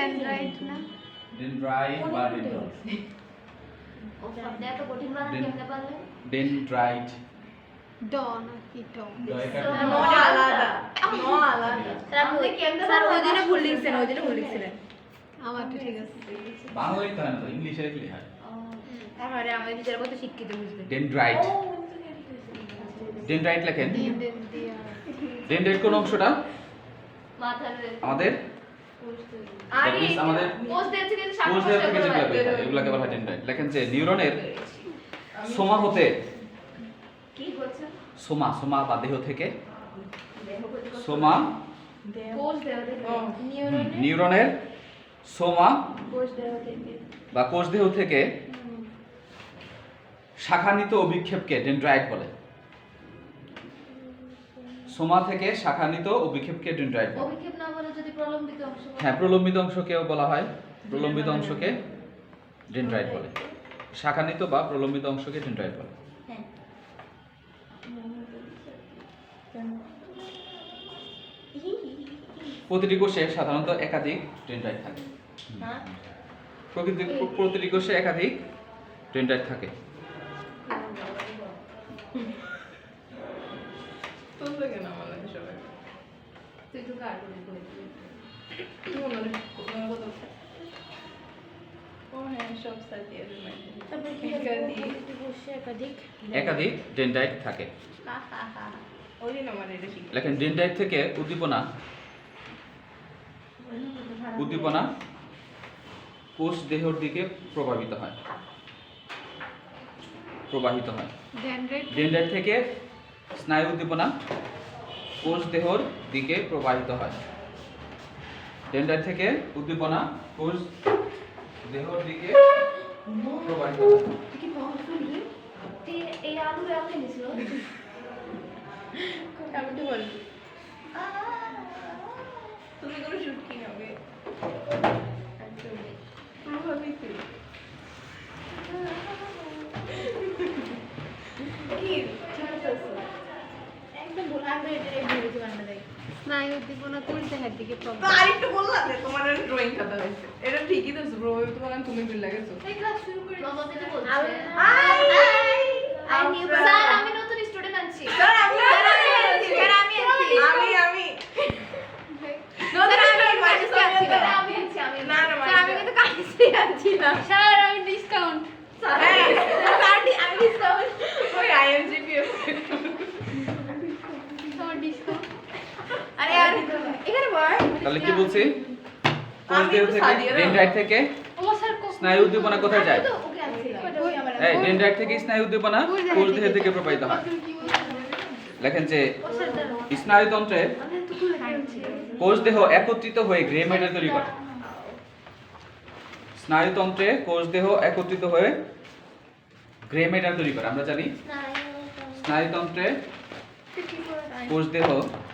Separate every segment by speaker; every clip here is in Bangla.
Speaker 1: ডেনড্রাইট না
Speaker 2: ডেনড্রাইট বা ডেনড্রাইট
Speaker 3: ও আপনি এত কঠিন বানান কেমনে পারলেন?
Speaker 2: ডেনড্রাইট
Speaker 1: ড না কি ড
Speaker 3: আলাদা স্যার আপনি কেমনে
Speaker 4: স্যার ওই দিনে ভুল লিখছিলেন
Speaker 1: আমারটা ঠিক আছে
Speaker 2: বাংলা লিখতে হয় না তো ইংলিশে লিখলে হয়
Speaker 4: আমারে আমাদের টিচার কত শিক্ষিত বুঝবে
Speaker 2: ডেনড্রাইট ডেনড্রাইট লেখেন
Speaker 1: ডেন দিয়া
Speaker 2: ডেনড্রাইট কোন অংশটা
Speaker 3: মাথার
Speaker 2: আমাদের
Speaker 3: আরে
Speaker 2: That means আমাদের
Speaker 3: পোস্ট দিয়েছে কিন্তু
Speaker 2: কোষ দেহ থেকে যেগুলো বের হয় এগুলোকে বলা হয় ডেনড্রাইট লেখেন যে নিউরনের সোমা হতে
Speaker 3: কি হচ্ছে?
Speaker 2: সোমা সোমা বা দেহ থেকে সোমা
Speaker 3: পোস্ট দেওয়া
Speaker 2: নিউরনের সোমা
Speaker 4: কোষ দেহ থেকে
Speaker 2: বা কোষ দেহ থেকে শাখানিত অভিক্ষেপকে ডেনড্রাইট বলে সোমা থেকে শাখানিত অভিক্ষেপকে ডেনড্রাইট বলে
Speaker 3: অভিক্ষেপ না বলে যদি প্রলম্বিত অংশ বলে?
Speaker 2: হ্যাঁ প্রলম্বিত অংশকেও বলা হয় প্রলম্বিত অংশকে ডেনড্রাইট বলে শাখানিত বা প্রলম্বিত অংশকে ডেনড্রাইট বলে
Speaker 4: হ্যাঁ
Speaker 2: প্রতিটি কোষে সাধারণত একাধিক ডেনড্রাইট থাকে
Speaker 4: হ্যাঁ
Speaker 2: প্রতিটি কোষে একাধিক ডেনড্রাইট থাকে
Speaker 4: তোমরা কেন আমার লাগে সবাই
Speaker 3: তুই তো কার করে দিবি?
Speaker 4: তোমরা কত ও হ্যাঁ সব সাথে তারপর কি কোষে একাধিক
Speaker 2: একাধিক ডেনড্রাইট থাকে
Speaker 4: ওই দিন আমার এটা শিখি
Speaker 2: লেখেন ডেনড্রাইট থেকে উদ্দীপনা কোষ দেহর দিকে প্রবাহিত হয়
Speaker 1: ডেনড্রাইট
Speaker 2: ডেনড্রাইট থেকে স্নায়ু উদ্দীপনা কোষ দেহর দিকে প্রবাহিত হয় ডেনড্রাইট থেকে উদ্দীপনা কোষ দেহর দিকে প্রবাহিত হয়
Speaker 3: এই আলু এমন নিছিল
Speaker 4: আমি তো বল তুমি কোনো শুট কি হবে ভাবি তুই কি একদম ভুল আমি এটা ভিডিও বানাতে দেই
Speaker 1: স্নায়ু উদ্দীপনা কোষ দেহের দিকে
Speaker 4: তো
Speaker 1: প্রবাহিত
Speaker 4: আরেকটু বললাম যে তোমার ড্রয়িং খাতা হয়েছে এটা ঠিকই তো ব্রো তোমার তুমি বিল লাগেছো
Speaker 3: এই ক্লাস শুরু করে নবম থেকে বলছে
Speaker 4: আই
Speaker 3: নিউ স্যার আমি নতুন স্টুডেন্ট আনছি
Speaker 4: স্যার আমি
Speaker 3: আমি
Speaker 4: না না
Speaker 1: স্যার আমি কিন্তু কাইসি আছি না স্যার আমি ডিসকাউন্ট
Speaker 4: আমি ডিসকাউন্ট ওই আইএমজিপি
Speaker 1: আমার ডিসকাউন্ট
Speaker 4: আরে আর এখানে বল
Speaker 2: তাহলে কি বলছি কোষ
Speaker 4: আমি
Speaker 2: দেহ
Speaker 4: একটু
Speaker 2: থেকে
Speaker 4: সাজিয়ে দাও।
Speaker 2: ডেনড্রাইট থেকে
Speaker 1: ও স্যার
Speaker 2: স্নায়ু উদ্দীপনা কোথায় যায়
Speaker 3: তো ওকে আনছিলাম
Speaker 2: এই ডেনড্রাইট থেকে স্নায়ু উদ্দীপনা কোষ দেহ থেকে প্রবাহিত হয় লেখেন যে স্নায়ুতন্ত্রে কোষ দেহ একত্রিত হয়ে গ্রে ম্যাটার তৈরি করে স্নায়ুতন্ত্রে কোষ দেহ একত্রিত হয়ে গ্রে ম্যাটার তৈরি করে আমরা জানি স্নায়ুতন্ত্রে কোষ দেহ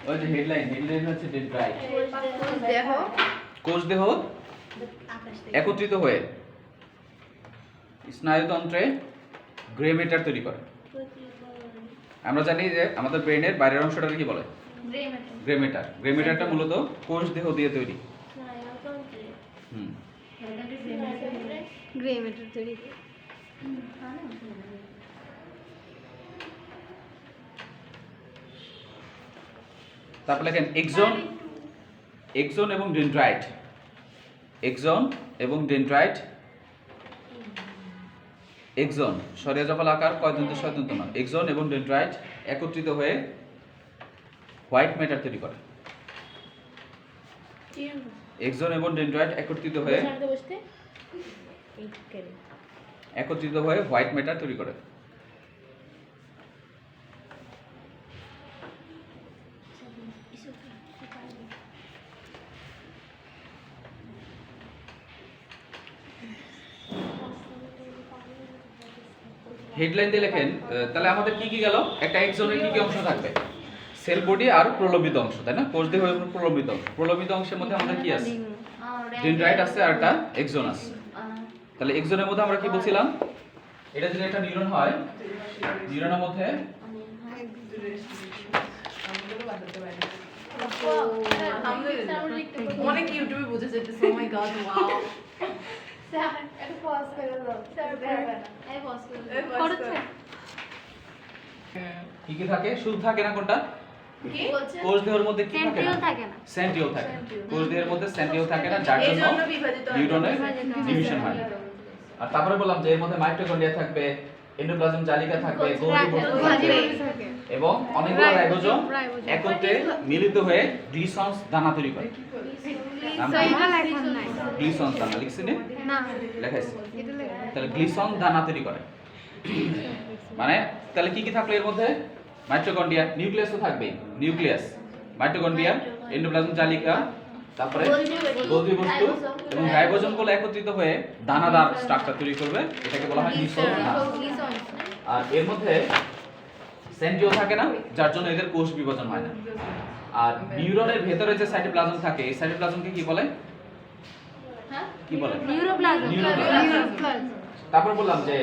Speaker 2: ওই যে হেডলাইন হচ্ছে ডেনড্রাইট
Speaker 4: দেখো
Speaker 2: কোষ দেহ একত্রিত হয়ে স্নায়ুতন্ত্রে গ্রে ম্যাটার তৈরি করে আমরা জানি যে আমাদের ব্রেনের বাইরের অংশটাকে কি বলে গ্রে ম্যাটারটা মূলত কোষ দেহ দিয়ে তৈরি হুম
Speaker 1: গ্রে ম্যাটার তৈরি
Speaker 2: তারপর লেখেন এক্সন এবং ডেনড্রাইট এক্সন সরিয়া জফল আকার কয়দন্ত ছয়দন্ত না এক্সন এবং ডেনড্রাইট একত্রিত হয়ে হোয়াইট ম্যাটার তৈরি করে এক্সন এবং ডেনড্রাইট একত্রিত হয়ে হোয়াইট ম্যাটার তৈরি করে হেডলাইন দিয়ে লেখেন তাহলে আমাদের কি কি গেল একটা এক্সনের কি কি অংশ থাকবে সেল বডি আর প্রলম্বিত অংশ তাই না কোষ দেহ এবং প্রলম্বিত অংশের মধ্যে আমাদের কি আছে ডেনড্রাইট আছে আর একটা এক্সন আছে তাহলে এক্সনের মধ্যে আমরা কি বলছিলাম এটা যদি একটা নিউরন হয় নিউরনের মধ্যে
Speaker 4: অনেক ইউটিউবে বুঝেছে সময় god, wow.
Speaker 3: স্যার এটা পজ করে দাও স্যার এই পজ করে দাও
Speaker 4: এই
Speaker 1: করেছে
Speaker 2: কি কি থাকে? শুধু থাকে না কোনটা?
Speaker 3: কি বলছে
Speaker 2: কোষ দেহের মধ্যে কি থাকে না?
Speaker 1: সেন্ট্রিওল থাকে না
Speaker 2: সেন্ট্রিওল থাকে না। কোষ দেহের মধ্যে সেন্ট্রিওল থাকে না, যার
Speaker 4: এই
Speaker 2: জন্য
Speaker 4: জন্য বিভাজিত হয়।
Speaker 2: নিউরনের
Speaker 1: বিভাজিত হয়।
Speaker 2: ডিভিশন হয় না। আর তারপরে বললাম যে এর মধ্যে মাইটোকন্ড্রিয়া থাকবে, এন্ডোপ্লাজম জালিকা থাকবে, গোলজি বস্তু থাকবে এবং অনেকগুলো রাইবোজোম একত্রে মিলিত হয়ে গ্লিসন্স দানা তৈরি করে। নাম কি?
Speaker 1: এটা লেখা নাই
Speaker 2: গ্লিসন্স দানা লিখছি না?
Speaker 1: না
Speaker 2: লেখাইছি।
Speaker 1: এটা লেখা
Speaker 2: তাহলে গ্লিসন দানা তৈরি করে। মানে তাহলে কি কি থাকলো এর মধ্যে? মাইটোকন্ড্রিয়া, নিউক্লিয়াসও থাকবে, নিউক্লিয়াস, মাইটোকন্ড্রিয়া, এন্ডোপ্লাজম জালিকা, তারপরে গোলজি বস্তু এবং রাইবোজোমগুলো একত্রিত হয়ে দানাদার স্ট্রাকচার তৈরি করবে, এটাকে বলা হয় গ্লিসন দানা। আর এর মধ্যে সেন্ট্রিওল থাকে না, যার জন্য এদের কোষ বিভাজন হয় না। আর নিউরনের ভেতরে যে সাইটোপ্লাজম থাকে, এই সাইটোপ্লাজমকে কি বলে?
Speaker 3: হ্যাঁ
Speaker 2: কি বলে?
Speaker 1: নিউরোপ্লাজম
Speaker 2: নিউরোপ্লাজম। তারপর বললাম যে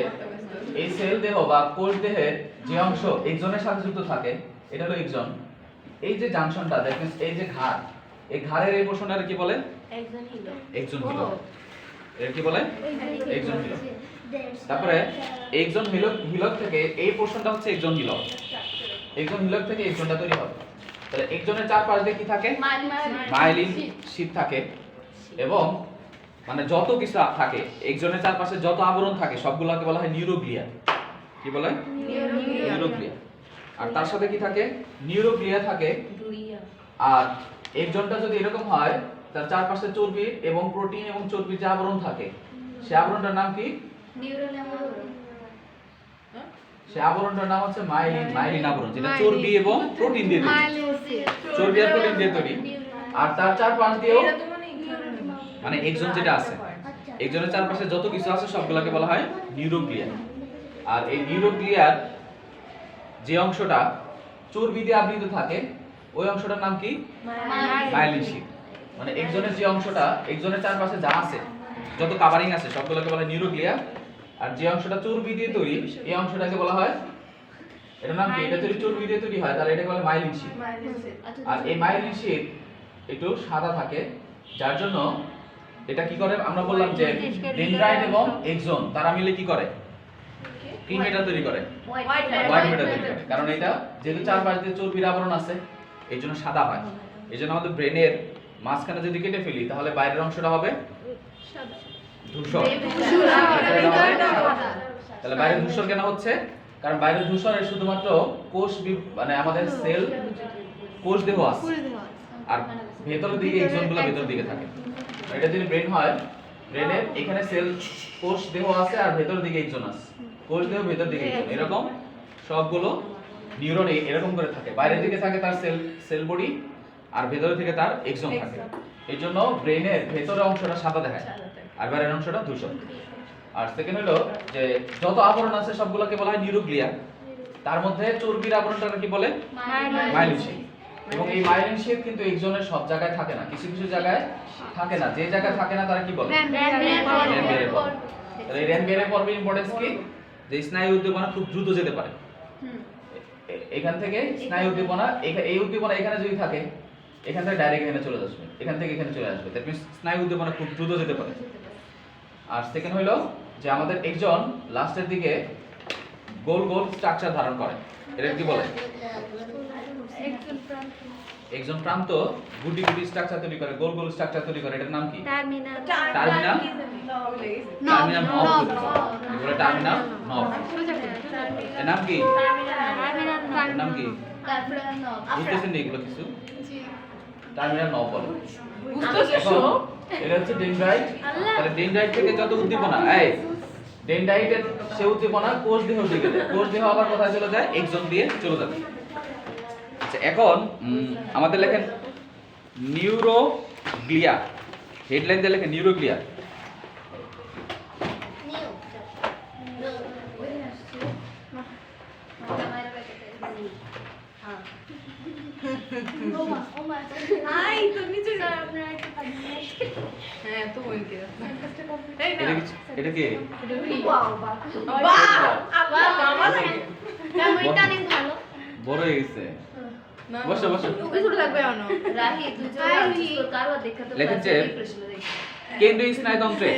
Speaker 2: এই সেল দেহ বা কোষ দেহের যে অংশ এক্সনের সাথে যুক্ত থাকে, এটা হলো এক্সন। এই যে জাংশনটা দেখেন, এই যে ঘাড়, এই ঘাড়ের এই পোরশনটাকে কি বলে?
Speaker 3: একজন হিলো
Speaker 2: এক্সন হিলক। এর কি বলে? এক্সন হিলক। তারপরে এক্সন হিলক থেকে এই পোরশনটা হচ্ছে এক্সন হিলক। এক্সন হিলক থেকে এক্সনটা তৈরি হবে। তাহলে এক্সনের চারপাশ দিয়ে কি থাকে? মাইলিন শীট থাকে এবং মানে যত কিছু থাকে এক্সনের চারপাশে যত আবরণ থাকে সবগুলোকে বলা হয় নিউরোগ্লিয়া। কি বলে? নিউরোগ্লিয়া। আর তার সাথে কি থাকে? নিউরোগ্লিয়া থাকে। আর এক্সনটা যদি এরকম হয়, তার চারপাশে চর্বি এবং প্রোটিন এবং চর্বির যে আবরণ থাকে, সেই আবরণটার নাম কি?
Speaker 3: নিউরন
Speaker 2: সেই আবরণটার নাম হচ্ছে মাইলিন আবরণ, যেটা চর্বি এবং প্রোটিন দিয়ে তৈরি। চর্বি আর প্রোটিন দিয়ে তৈরি। আর তার চারপাশ দিয়েও
Speaker 4: এটা তো মানে
Speaker 2: মানে এক্সন যেটা আছে, এক্সনের চারপাশে যত কিছু আছে সবগুলোকে বলা হয় নিউরোগ্লিয়া। আর এই নিউরোগ্লিয়ার যে অংশটা চর্বি দিয়ে আবৃত থাকে, ওই অংশটার নাম কি? Myelin sheet. মানে এক্সনের যে অংশটা, এক্সনের চারপাশে যা আছে, যত কভারিং আছে সবগুলোকে বলা হয় নিউরোগ্লিয়া। আর যে অংশটা চর্বি দিয়ে তৈরি, এই অংশটাকে বলা হয়, এটার নাম কি? এটা যদি চর্বি দিয়ে তৈরি হয় তাহলে এটাকে বলে মাইলিন শীট। আর এই মাইলিন শীট একটু সাদা থাকে, যার জন্য এটা কি করে? আমরা বললাম যে ডেনড্রাইট এবং এক্সন তারা মিলে কি করে? কি মেটাল তৈরি করে? হোয়াইট মেটাল তৈরি করে। কারণ এটা যেহেতু চারপাশ দিয়ে চর্বির আবরণ আছে, এই জন্য সাদা হয়। এই জন্য আমাদের ব্রেনের মাঝখানে যদি কেটে ফেলি তাহলে বাইরের অংশটা হবে ধূসর। তাহলে বাইরে ধূসর কেন হচ্ছে? কারণ বাইরে ধূসরে শুধুমাত্র মানে আমাদের সেল কোষ দেহ আছে, আর ভেতরের দিকে এক্সনগুলো ভেতরের দিকে থাকে। এটা যদি ব্রেন হয়, ব্রেনের এখানে সেল কোষ দেহ আছে আর ভেতরের দিকে এক্সন আছে, কোষ দেহ ভেতর দিকে এক্সন, এরকম সবগুলো নিউরনে এরকম করে থাকে। বাইরের দিকে থাকে তার সেল বডি, আর ভেতরে থেকে তার এক্সন থাকে। এই জন্য ব্রেনের ভেতরের অংশটা সাদা দেখায় আর বাইরের অংশটা ধূসর। আর সেকেন্ড হলো যে যত আবরণ আছে সবগুলোকে বলা হয় নিউরোগ্লিয়া। তার মধ্যে চর্বির আবরণটাকে কি বলে? Myelin sheet. এবং এই মাইলিন শীট কিন্তু এক্সনের সব জায়গায় থাকে না, কিছু কিছু জায়গায় থাকে না। যে জায়গায় থাকে না তারা কি বলে? রেনবেরে পর্ব। তাহলে এই রেনবেরে পর্বের ইম্পর্টেন্স কি? যে স্নায়ু উদ্দীপনা খুব দ্রুত যেতে পারে। এখান থেকে স্নায়ু উদ্দীপনা, এই উদ্দীপনা এখানে যদি থাকে, এখান থেকে ডাইরেক্ট এখানে চলে আসবে, এখান থেকে এখানে চলে আসবে। দ্যাট মিন্স স্নায়ু উদ্দীপনা খুব দ্রুত যেতে পারে। আর সেকেন্ড হলো যে আমাদের এক্সন লাস্টের দিকে গোল গোল স্ট্রাকচার ধারণ করে, এটা কি বলে? এক্সন প্রান্ত গুটি গুটি স্ট্রাকচার তৈরি করে, গোল গোল স্ট্রাকচার তৈরি করে, এটার নাম কি?
Speaker 1: টার্মিনাল
Speaker 2: টার্মিনাল টার্মিনাল নব। এগুলো টার্মিনাল নব। এর নাম কি? এর নাম কি? বুঝতেছেন না এগুলো কিছু? টার্মিনাল নব বলে। এখন এটা হচ্ছে ডেনড্রাইট। তাহলে ডেনড্রাইট থেকে যত উদ্দীপনা, এই ডেনড্রাইটের সে উদ্দীপনা কোষ দেহ দিকে যায়, কোষ দেহ আবার কোথায় চলে যায়? এক্সন দিয়ে চলে যাবে। আচ্ছা, এখন আমাদের লেখেন নিউরোগ্লিয়া, হেডলাইন দিয়ে লেখেন নিউরোগ্লিয়া।
Speaker 4: হাই তো নিচে হ্যাঁ তো বল কে এই না
Speaker 2: এটা কি?
Speaker 4: বাহ মামা লাগে
Speaker 2: বড় হয়ে গেছে। বসো বসো।
Speaker 4: কিছু লাগবে না
Speaker 3: রাহি দুজন কারো দেখা তো
Speaker 2: লেখেন যে কেন্দ্রীয় স্নায়ুতন্ত্রে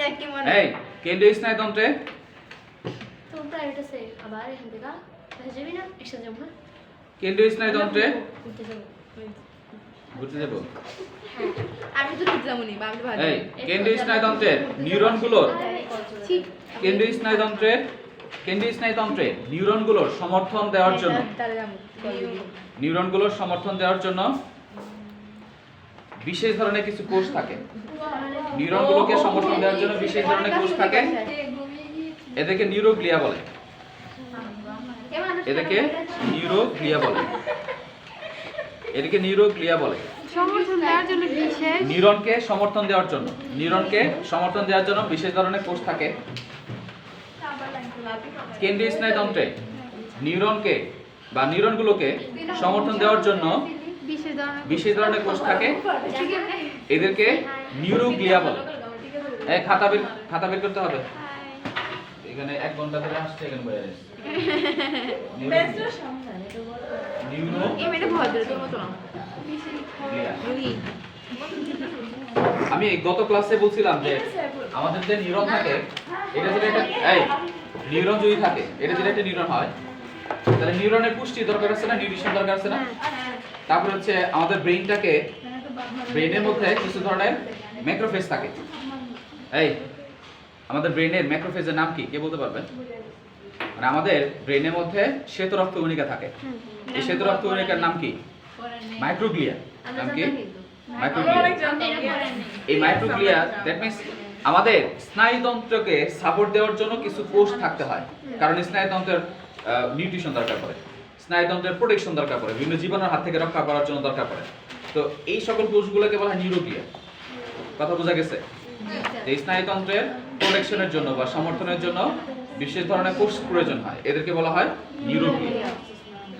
Speaker 3: একই মনে
Speaker 2: এই কেন্দ্রীয় স্নায়ুতন্ত্রে
Speaker 1: তো প্রাইভেট আছে আবার এখান থেকে যাবি না একসাথে যাবো না
Speaker 2: কেন্দ্রীয় স্নায়ুতন্ত্রে
Speaker 1: ঘুরতে যাবো
Speaker 2: ঘুরতে যাব
Speaker 3: আমি তো ঠিক যাবনি বা আমি ভালো
Speaker 2: এই কেন্দ্রীয় স্নায়ুতন্ত্রের নিউরনগুলোর
Speaker 3: ঠিক
Speaker 2: কেন্দ্রীয় স্নায়ুতন্ত্রে নিউরনগুলোর সমর্থন দেওয়ার জন্য
Speaker 3: তাহলে যাবো
Speaker 2: নিউরনগুলোর সমর্থন দেওয়ার জন্য বিশেষ ধরনের কিছু কোষ থাকে নিউরনগুলোকে সমর্থন দেওয়ার জন্য বিশেষ ধরনের কোষ থাকে এদেরকে নিউরোগ্লিয়া বলে এদেরকে নিউরোগ্লিয়া বলে
Speaker 3: সমর্থন দেওয়ার জন্য বিশেষ
Speaker 2: নিউরনকে সমর্থন দেওয়ার জন্য বিশেষ ধরনের কোষ থাকে কেন্দ্রীয় স্নায়ুতন্ত্রে নিউরনকে বা নিউরনগুলোকে সমর্থন দেওয়ার জন্য বিশেষ ধরনের কোষ থাকে এদেরকে নিউরোগ্লিয়া বলে এই খাতা বের করতে হবে এখানে 1 ঘন্টা ধরে আসছে এখানে বইয়া আছে নিউরো
Speaker 3: এই মেয়েটা ভদ্র তোর মতো না
Speaker 2: আমি গত ক্লাসে বলছিলাম যে আমাদের যে নিউরন থাকে এটা যদি একটা এই নিউরন যদি থাকে এটা যদি একটা নিউরন হয় তাহলে নিউরনের পুষ্টি দরকার আছে না নিউট্রিশন দরকার আছে না তারপর হচ্ছে আমাদের ব্রেইনের মধ্যে কিছু ধরনের ম্যাক্রোফেজ থাকে এই আমাদের ব্রেইনের ম্যাক্রোফেজের নাম কি কে বলতে পারবেন মানে আমাদের ব্রেইনের মধ্যে শ্বেত রক্তকণিকা থাকে এই শ্বেত রক্তকণিকার নাম কি মাইক্রোগ্লিয়া নাম কি মাইক্রোগ্লিয়া এই মাইক্রোগ্লিয়া দ্যাট মিন্স আমাদের স্নায়ুতন্ত্রকে সাপোর্ট দেওয়ার জন্য কিছু কোষ থাকতে হয় কারণ স্নায়ুতন্ত্রের নিউট্রিশন দরকার পড়ে স্নায়ুতন্ত্রের প্রোটেকশন দরকার পড়ে বিভিন্ন জীবাণুর হাত থেকে রক্ষা করার জন্য দরকার পড়ে তো এই সকল কোষগুলোকে বলা হয় নিউরোগ্লিয়া কথা বোঝা গেছে এই স্নায়ুতন্ত্রের প্রোটেকশনের জন্য বা সমর্থনের জন্য বিশেষ ধরনের কোষ প্রয়োজন হয় এদেরকে বলা হয় নিউরোগ্লিয়া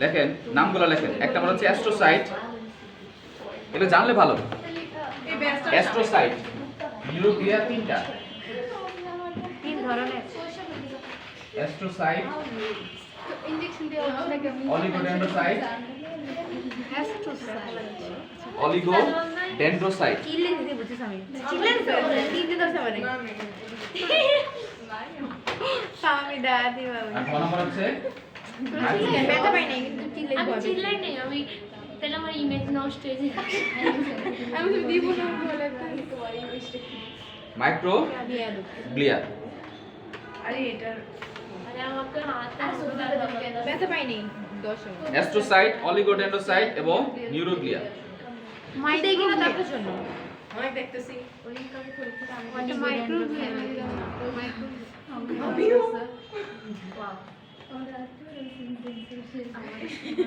Speaker 2: লেখেন নামগুলো লেখেন একটা মানে হচ্ছে অ্যাস্ট্রোসাইট এটা জানলে ভালো অ্যাস্ট্রোসাইট নিউরোগ্লিয়া তিনটা
Speaker 3: তিন ধরনের
Speaker 2: অ্যাস্ট্রোসাইট
Speaker 1: ইনজেকশন দেওয়া হচ্ছে না কেমন
Speaker 2: অলিগোডেন্ড্রোসাইট
Speaker 3: অ্যাস্ট্রোসাইট
Speaker 2: অলিগোডেন্ড্রোসাইট
Speaker 3: চিল্লে দিতে বুঝছিস আমি চিল্লে দিতে দরছে মানে আমি দাদি বাবা
Speaker 2: আর কোন নাম্বার হচ্ছে
Speaker 3: ব্যথা পাই নাই কিন্তু চিল্লে
Speaker 1: আমি চিল্লাই নেই আমি তাহলে আমার ইমেজ নষ্ট হয়ে যায়
Speaker 3: আমি তো দিব না বলে
Speaker 2: মাইক্রোগ্লিয়া
Speaker 4: আরে এটার
Speaker 1: আরে আমাকে হাত হাসপাতালে
Speaker 3: ব্যথা পাই নাই 10
Speaker 2: অ্যাস্ট্রোসাইট অলিগোডেন্ড্রোসাইট এবং নিউরোগ্লিয়া
Speaker 3: মাই দেখি না তার জন্য
Speaker 4: অনেক দেখতেছি
Speaker 3: এটা মাইক্রোগ্লিয়া
Speaker 4: আমিও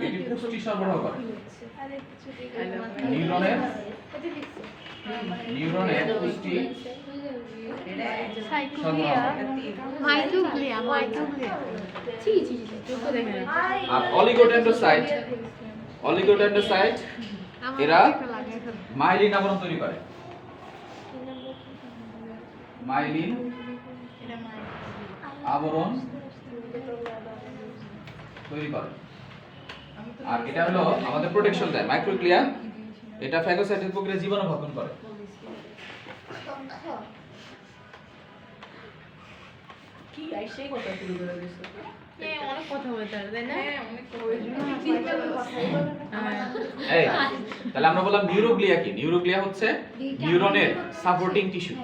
Speaker 2: এটি পুষ্টি সরবরাহ করে নিউরনের পুষ্টি সরবরাহ করে।
Speaker 3: মাইক্রোগ্লিয়া
Speaker 1: ছি ছি ছি
Speaker 3: চোখ দেখে না
Speaker 2: আর অলিগোডেন্ড্রোসাইট এরা মাইলিন আবরণ তৈরি করে মাইলিন আবরণ তৈরি করে আর এটা হলো আমাদের প্রোটেকশন দেয় মাইক্রোগ্লিয়া এটা ফ্যাগোসাইটের প্রক্রিয়া জীবাণু ভক্ষণ করে
Speaker 4: কি আইসে কথা শুরু করে দিছো
Speaker 3: অনেক কথা বলতে হবে তাই না
Speaker 4: হ্যাঁ অনেক
Speaker 2: এই তাহলে আমরা বললাম নিউরোগ্লিয়া কি নিউরোগ্লিয়া হচ্ছে নিউরনের সাপোর্টিং টিস্যু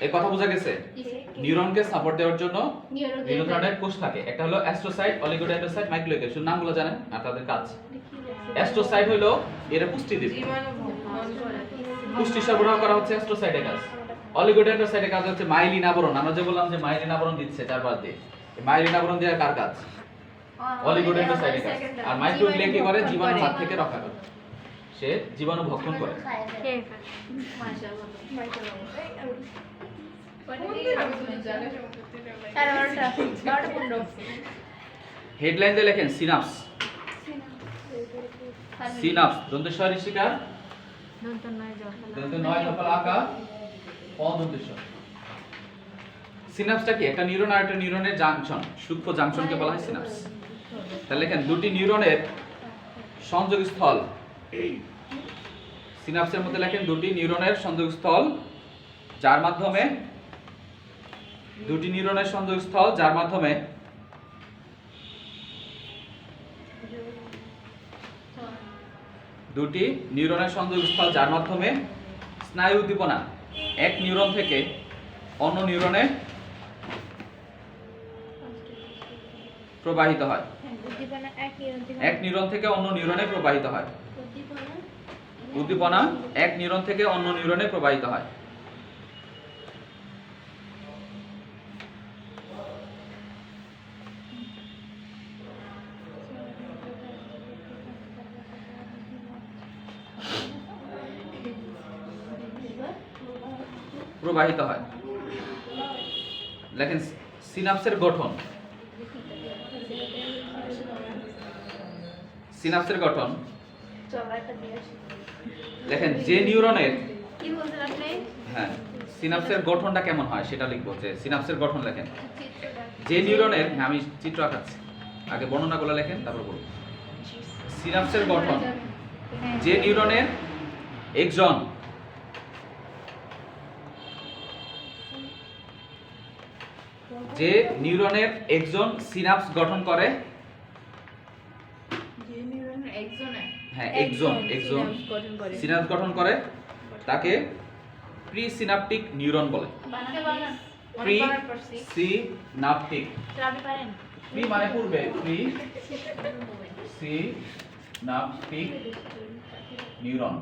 Speaker 2: এই কথা বোঝা গেছে নিউরনকে সাপোর্ট দেওয়ার জন্য বিভিন্ন ধরনের কোষ থাকে একটা হলো অ্যাস্ট্রোসাইট অলিগোডেন্ড্রোসাইট মাইক্রোগ্লিয়া শুধু নামগুলো জানেন আর তাদের কাজ অ্যাস্ট্রোসাইট হলো এরা পুষ্টি দিবে
Speaker 4: জীবাণু ভক্ষণ করে
Speaker 2: পুষ্টি সরবরাহ করা হচ্ছে অ্যাস্ট্রোসাইটের কাজ অলিগোডেন্ড্রোসাইটের কাজ হচ্ছে মাইলিন আবরণ আমরা যে বললাম যে মাইলিন আবরণ দিচ্ছে চারপাশ দিয়ে এই মাইলিন আবরণ দেওয়ার কার কাজ অলিগোডেন্ড্রোসাইটের কাজ আর মাইক্রোগ্লিয়া কি করে জীবাণু হাত থেকে রক্ষা করে সে জীবাণু ভক্ষণ করে হেডলাইন দিয়ে লেখেন সিনাপস সিনাপস দন্তেশ্বর ঋষিকার দন্ত নয় দফাল আঁকা অদন্তেশ্বর সিনাপসটা কি একটা নিউরন আর একটা নিউরনের জাংশন সূক্ষ্ম জাংশনকে বলা হয় সিনাপস তাহলে লেখেন দুটি নিউরনের সংযোগস্থল সিনাপসের মধ্যে লেখেন দুটি নিউরনের সংযোগস্থল যার মাধ্যমে দুটি নিউরনের সংযোগস্থল যার মাধ্যমে দুটি নিউরনের সংযোগস্থল যার মাধ্যমে স্নায়ু উদ্দীপনা এক নিউরন থেকে অন্য নিউরনে প্রবাহিত হয়।
Speaker 3: উদ্দীপনা
Speaker 2: এক নিউরন থেকে অন্য নিউরনে প্রবাহিত হয়।
Speaker 1: উদ্দীপনা
Speaker 2: উদ্দীপনা এক নিউরন থেকে অন্য নিউরনে প্রবাহিত হয়। প্রবাহিত হয়। দেখেন সিনাপসের গঠন। সিনাপসের গঠন দেখেন যে নিউরনের
Speaker 1: কি বলছেন আপনি?
Speaker 2: হ্যাঁ সিনাপসের গঠনটা কেমন হয় সেটা লিখবো যে সিনাপসের গঠন লেখেন। যে নিউরনের হ্যাঁ আমি চিত্র আঁকাচ্ছি, আগে বর্ণনাগুলো লেখেন তারপর বলুন। সিনাপসের গঠন যে নিউরনের একজন যে নিউরনের একজন সিনাপস গঠন করে,
Speaker 4: যে নিউরনের একজনে
Speaker 2: হ্যাঁ একজন সিনাপস গঠন করে তাকে প্রিসিনাপটিক নিউরন বলে।
Speaker 1: বানাতে পারেন?
Speaker 2: প্রিসিনাপটিক,
Speaker 1: আপনি পারেন?
Speaker 2: প্রি মানে পূর্বে, প্রিসিনাপটিক নিউরন।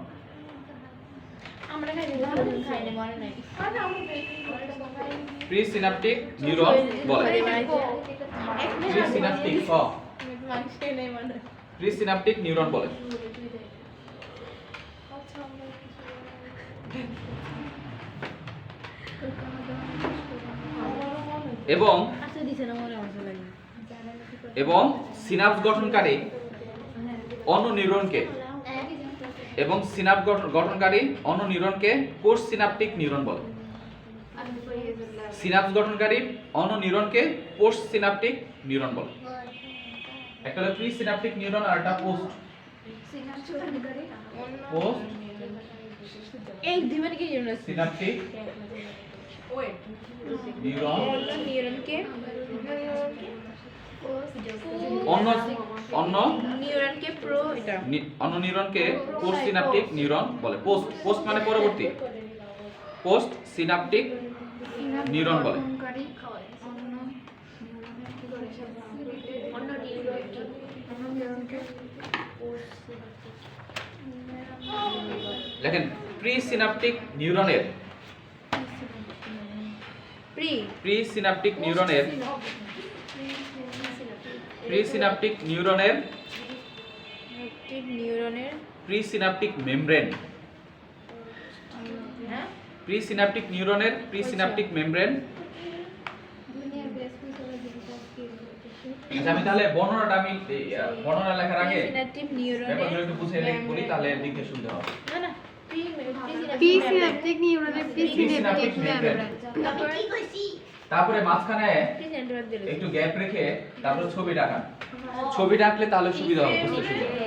Speaker 1: আমরা খাইনি মনে নাই।
Speaker 2: প্রিসিনাপটিক নিউরন বলে। প্রিসিনাপটিক প্রিসিনাপটিক নিউরন বলে। এবং এবং সিনাপস গঠনকারী অন্য নিউরনকে এবং সিনাপস গঠনকারী অন্য নিউরনকে পোস্ট সিনাপটিক নিউরন বলে। সিনাপস গঠনকারী অন্য নিউরনকে পোস্ট সিনাপটিক নিউরন বলে। একটা হলো প্রি সিনাপটিক নিউরন আর একটা পোস্ট
Speaker 3: এই দিবেন কি জন্য
Speaker 2: সিনাপটিক
Speaker 4: ওয়েট
Speaker 2: নিউরন।
Speaker 3: অন্য নিউরনকে
Speaker 2: অন্য অন্য
Speaker 3: নিউরনকে প্রো এটা
Speaker 2: অন্য নিউরনকে পোস্ট সিনাপটিক নিউরন বলে। পোস্ট পোস্ট মানে পরবর্তী, পোস্ট সিনাপটিক নিউরন বলে। দেখেন প্রি সিনাপটিক নিউরনের প্রি সিনাপটিক নিউরনের প্রি সিনাপটিক নিউরনের pre synaptic membrane, pre synaptic নিউরনের প্রি সিনাপটিক মেমব্রেন। আচ্ছা আমি তাহলে বর্ণনাটা আমি বর্ণনা লেখার আগে
Speaker 3: সিনাপটিক নিউরনের
Speaker 2: ব্যাপারগুলো একটু বুঝে বলি তাহলে দিকে শুনতে হবে।
Speaker 3: না না
Speaker 1: প্রিসিনাপটিক নিউরনের
Speaker 2: প্রিসিনাপটিক মেমব্রেন। তারপরে মাঝখানে একটু গ্যাপ রেখে তারপর ছবি আঁকান। ছবিটা আঁকলে তাহলে সুবিধা হবে, বুঝতে সুবিধা হবে।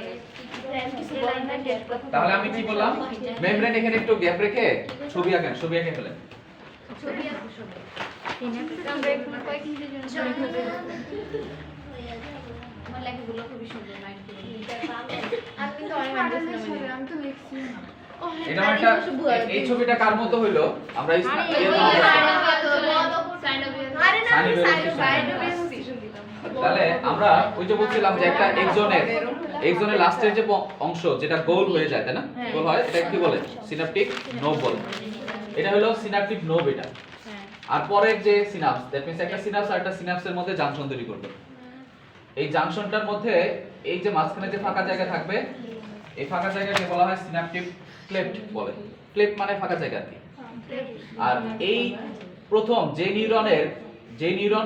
Speaker 2: তাহলে আমি কি বললাম, মেমব্রেন এখানে একটু গ্যাপ রেখে ছবি আঁকেন, ছবি এঁকে ফেলেন।
Speaker 1: আমরা একটু কয়েকদিনের জন্য ছবি তুলবো। আমার লেখাগুলো খুবই সুন্দর মাইন্ড করে। আমি কিন্তু অনেক আমি তো লিখছি না।
Speaker 2: এটা একটা এই ছবিটা কার মতো হইলো আমরা তাহলে আমরা ওই যে বলছিলাম যে একটা একজনের লাস্টের যে অংশ যেটা গোল হয়ে যায় তাই না, গোল হয়, এটা কি বলে সিনাপটিক নোব বলে। এটা হলো সিনাপটিক নোব এটা। আর পরের যে সিনাপস, দ্যাট মিন্স একটা সিনাপস আর একটা সিনাপসের মধ্যে জাংশন তৈরি করবে। এই জাংশনটার মধ্যে এই যে মাঝখানে যে ফাঁকা জায়গা থাকবে, এই ফাঁকা জায়গাকে বলা হয় সিনাপটিক ক্লেফট বলে। ক্লেফট মানে ফাঁকা জায়গা আর কি। আর এই প্রথম যে নিউরন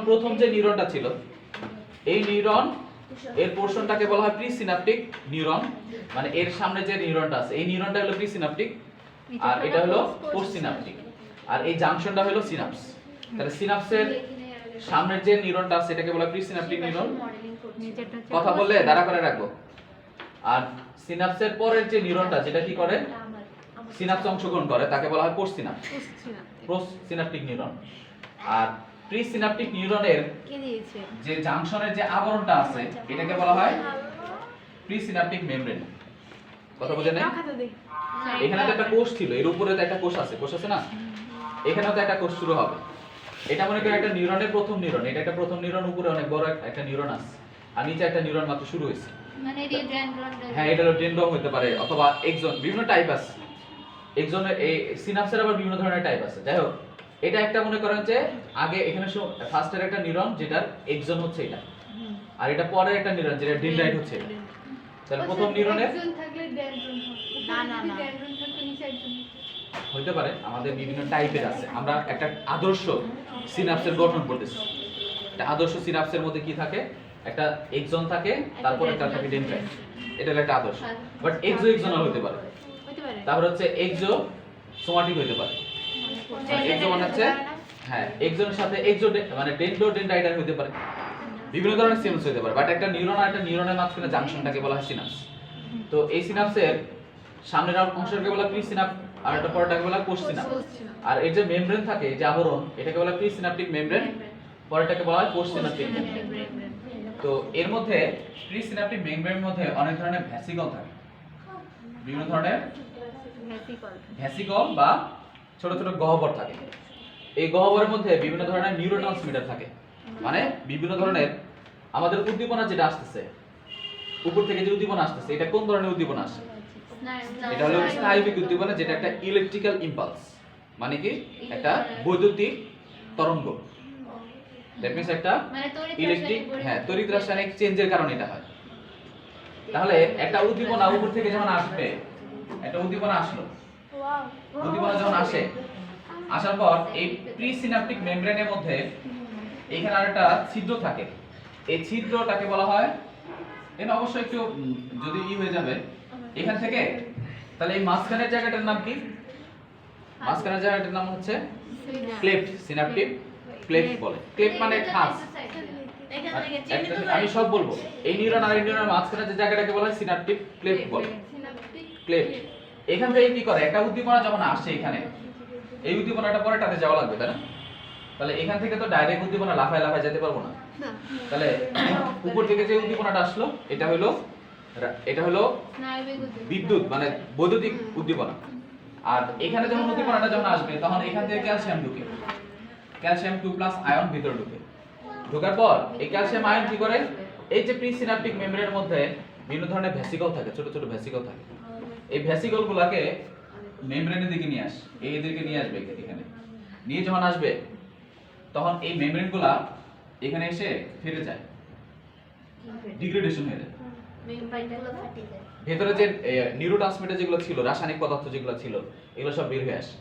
Speaker 2: প্রথম যে নিউরনটা ছিল, এই নিউরন এর পোরশনটাকে বলা হয় প্রিসিনাপটিক নিউরন, মানে এর সামনে যে নিউরনটা আছে এই নিউরনটা হলো প্রিসিনাপটিক আর এটা হলো পোস্টসিনাপটিক, আর এই জাংশনটা হলো সিনাপস। তাহলে সিনাপসের সামনের যে নিউরনটা আছে এটাকে বলা হয় প্রিসিনাপটিক নিউরন। কথা বললে দাঁড়া করে রাখবো। আর সিনাপসের পরের যে নিউরনটা যেটা কি করে, সিনাপস অংশগ্রহণ করে তাকে বলা হয় post synapse, post synaptic neuron. আর প্রি সিনাপটিক নিউরনের
Speaker 1: কে দিয়েছে?
Speaker 2: যে জাংশনের যে আবরণটা আছে এটাকে বলা হয় প্রি সিনাপটিক মেমব্রেন। কথা বুঝেন নাই?
Speaker 1: খাতা দে।
Speaker 2: এখানে তো একটা কোষ ছিল, এর উপরে তো একটা কোষ আছে না, এখানেও তো একটা কোষ শুরু হবে। এটা মনে করি একটা নিউরনের প্রথম নিউরন, এটা একটা প্রথম নিউরন, উপরে অনেক বড় একটা নিউরন আছে আর নিচে একটা নিউরন মাত্র শুরু হয়েছে।
Speaker 3: মানে ডেনড্রন।
Speaker 2: হ্যাঁ, এটা হলো ডেনড্রন হতে পারে অথবা এক্সন, বিভিন্ন টাইপ আছে। এক্সনের এই সিনাপসের আবার বিভিন্ন ধরনের টাইপ আছে। যাই হোক, এটা একটা মনে করেন যে আগে এখানে ফার্স্টের একটা নিউরন যেটার এক্সন হচ্ছে এটা, আর এটা পরের একটা নিউরন যেটা ডেনড্রাইট হচ্ছে এটা। তাহলে প্রথম নিউরনের
Speaker 3: একজন থাকলে ডেনড্রন হয়।
Speaker 1: না, না, না।
Speaker 3: ডেনড্রন থাকলে নিচে একজন।
Speaker 2: হতে পারে, আমাদের বিভিন্ন টাইপের আছে। আমরা একটা আদর্শ সিনাপসের গঠন করতেছি। একটা আদর্শ সিনাপসের মধ্যে কি থাকে? একটা এক্সন থাকে, তারপর একটা থাকে ডেনড্রাইট। এটা হলো একটা আদর্শ। বাট এক্সো এক্সোনাল হতে পারে।
Speaker 1: হতে পারে।
Speaker 2: তারপর হচ্ছে এক্সো সোমাটিক হতে পারে। এক্সো মানে হচ্ছে হ্যাঁ, এক্সনের সাথে এক্সো মানে ডেন্ড্রো ডেনড্রাইটার হতে পারে। বিভিন্ন ধরনের সিনাপস হতে পারে। বাট একটা নিউরন আর একটা নিউরনের মাঝখানে জাংশনটাকে বলা হয় সিনাপস। তো এই সিনাপসের সামনের অংশটাকে বলা হয় প্রি সিনাপ, আর একটা পরেরটাকে বলা হয় পোস্ট সিনাপ। আর এই যে মেমব্রেন থাকে, যে আবরণ, এটাকে বলা হয় প্রি সিনাপটিক মেমব্রেন, পরেরটাকে বলা হয় পোস্ট সিনাপটিক মেমব্রেন। তো এর মধ্যে প্রি সিনাপটিক মেমব্রেনের মধ্যে অনেক ধরনের ভ্যাসিকল থাকে, বিভিন্ন ধরনের ভ্যাসিকল বা ছোট ছোট গহ্বর থাকে। এই গহ্বরের মধ্যে বিভিন্ন ধরনের নিউরোট্রান্সমিটার থাকে, মানে বিভিন্ন ধরনের আমাদের উদ্দীপনা যেটা আসতেছে, উপর থেকে যে উদ্দীপনা আসতেছে, এটা কোন ধরনের উদ্দীপনা আসে? এটা হলো স্নায়বিক উদ্দীপনা, যেটা একটা ইলেকট্রিক্যাল ইম্পালস, মানে কি একটা বৈদ্যুতিক তরঙ্গ। দ্যাট মিন্স একটা ইলেকট্রিক, হ্যাঁ, তড়িৎ রাসায়নিক চেঞ্জের কারণে এটা হয়। তাহলে একটা উদ্দীপনা উপর থেকে যখন আসবে, একটা উদ্দীপনা আসলো, উদ্দীপনা যখন আসে, আসার পর এই প্রি সিনাপটিক মেমব্রেনের মধ্যে এখানে আরেকটা ছিদ্র থাকে। এই ছিদ্রটাকে বলা হয়, এখানে অবশ্যই একটু যদি হয়ে যাবে এখান থেকে, তাহলে এই মাঝখানের জায়গাটার নাম কি? মাঝখানের জায়গাটার নাম হচ্ছে ক্লেফট, সিনাপটিক ক্লেফট বলে। ক্লেফট মানে খাস। আমি সব বলবো। এই নিউরন আর এই নিউরনের মাঝখানে যে জায়গাটাকে বলা হয় সিনাপটিক ক্লেফট বলে। ক্লেফট। এখান থেকে কি করে? একটা উদ্দীপনা যখন আসে এখানে, এই উদ্দীপনাটা পরেটাতে যাওয়া লাগবে, তাই না? তাহলে এখান থেকে তো ডাইরেক্ট উদ্দীপনা লাফায় লাফায় যেতে পারবো না। তাহলে উপর থেকে যে উদ্দীপনাটা আসলো, এটা হলো বিদ্যুৎ মানে বৈদ্যুতিক উদ্দীপনা। আর এখানে যখন উদ্দীপনাটা যখন আসবে, তখন এখান থেকে ক্যালসিয়াম ঢুকে, ক্যালসিয়াম 2+ আয়ন ভিতরে ঢুকে। ঢোকার পর এই ক্যালসিয়াম আয়ন কি করে? এই যে প্রি সিনাপটিক মেমব্রেনের মধ্যে বিভিন্ন ধরনের ভ্যাসিকল থাকে, ছোট ছোট ভ্যাসিকল থাকে। এই ভ্যাসিকলগুলোকে মেমব্রেনের দিকে নিয়ে আসে, এইদিকে নিয়ে আসবে। এখানে নিয়ে যখন আসবে, তখন এই মেমব্রেনগুলা এখানে এসে ফেটে যায়, ডিগ্রেডেশন হয়ে যায়। ভেতরে যে নিউরোট্রান্সমিটার যেগুলো ছিল, রাসায়নিক পদার্থ যেগুলো ছিল, এগুলো সব বের হয়ে আসে।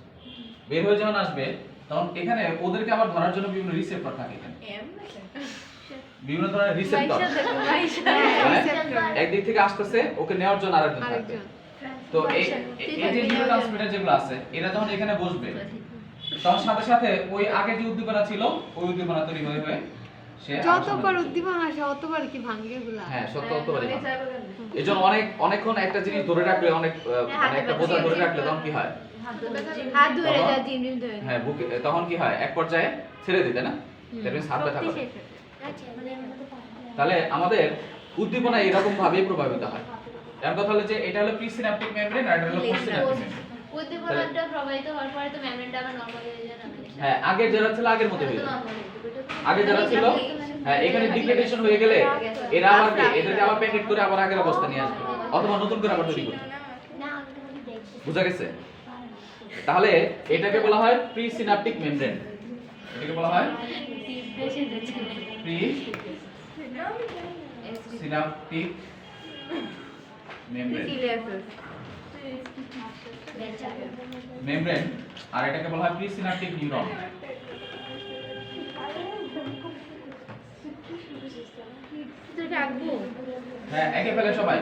Speaker 2: বের হয়ে যখন আসবে, তখন এখানে ওদেরকে আবার ধরার জন্য বিভিন্ন রিসেপ্টর থাকে। এখানে বিভিন্ন ধরনের রিসেপ্টর, একদিক থেকে আসতেছে, ওকে নেওয়ার জন্য আরেকজন থাকবে। তো এই যে নিউরোট্রান্সমিটার যেগুলো আছে, এরা যখন এখানে বসবে, তখন সাথে সাথে ওই আগে যে উদ্দীপনা ছিল, ওই উদ্দীপনা তৈরি হয়ে হয়ে সে
Speaker 1: যতবার উদ্দীপনা আসে ততবার কি ভাঙে এগুলা?
Speaker 2: হ্যাঁ, ততবারই ভাঙে। এজন্য অনেকক্ষণ একটা জিনিস ধরে রাখলে, মানে একটা বোঝা ধরে রাখলে তখন কি হয়?
Speaker 1: হাত ধরে যায়, জিম ধরে।
Speaker 2: হ্যাঁ, বুকে তখন কি হয়? এক পর্যায়ে ছেড়ে দিতে না, দ্যাট মিন্স হাত ব্যথা করে। তাহলে আমাদের উদ্দীপনা এরকম ভাবেই প্রভাবিত হয়। এর কথা হলো যে এটা হলো প্রি সিনাপটিক মেমব্রেন, আর এটা হলো পোস্ট সিনাপটিক মেমব্রেন।
Speaker 3: উদ্দীপনাটা প্রবাহিত হওয়ার পরে তো মেমব্রেনটা আবার নরমাল হয়ে যায় না?
Speaker 2: হ্যাঁ, আগে যারা ছিল আগের মতো হয়ে যায়। আগে যারা ছিল, হ্যাঁ, এখানে ডিগ্রেডেশন হয়ে গেলে এরা আবার এদেরকে আবার প্যাকেট করে আবার আগের অবস্থা নিয়ে আসবে, অথবা নতুন করে আবার তৈরি করবে। বুঝা গেছে? তাহলে এটাকে বলা হয় প্রি সিনাপটিক মেমব্রেন। এটাকে বলা হয় প্রি সিনাপটিক মেমব্রেন। মেমব্রেন, আর এটাকে বলা হয় প্রি সিনাপটিক নিউরন। হ্যাঁ, একে ফেলে সবাই।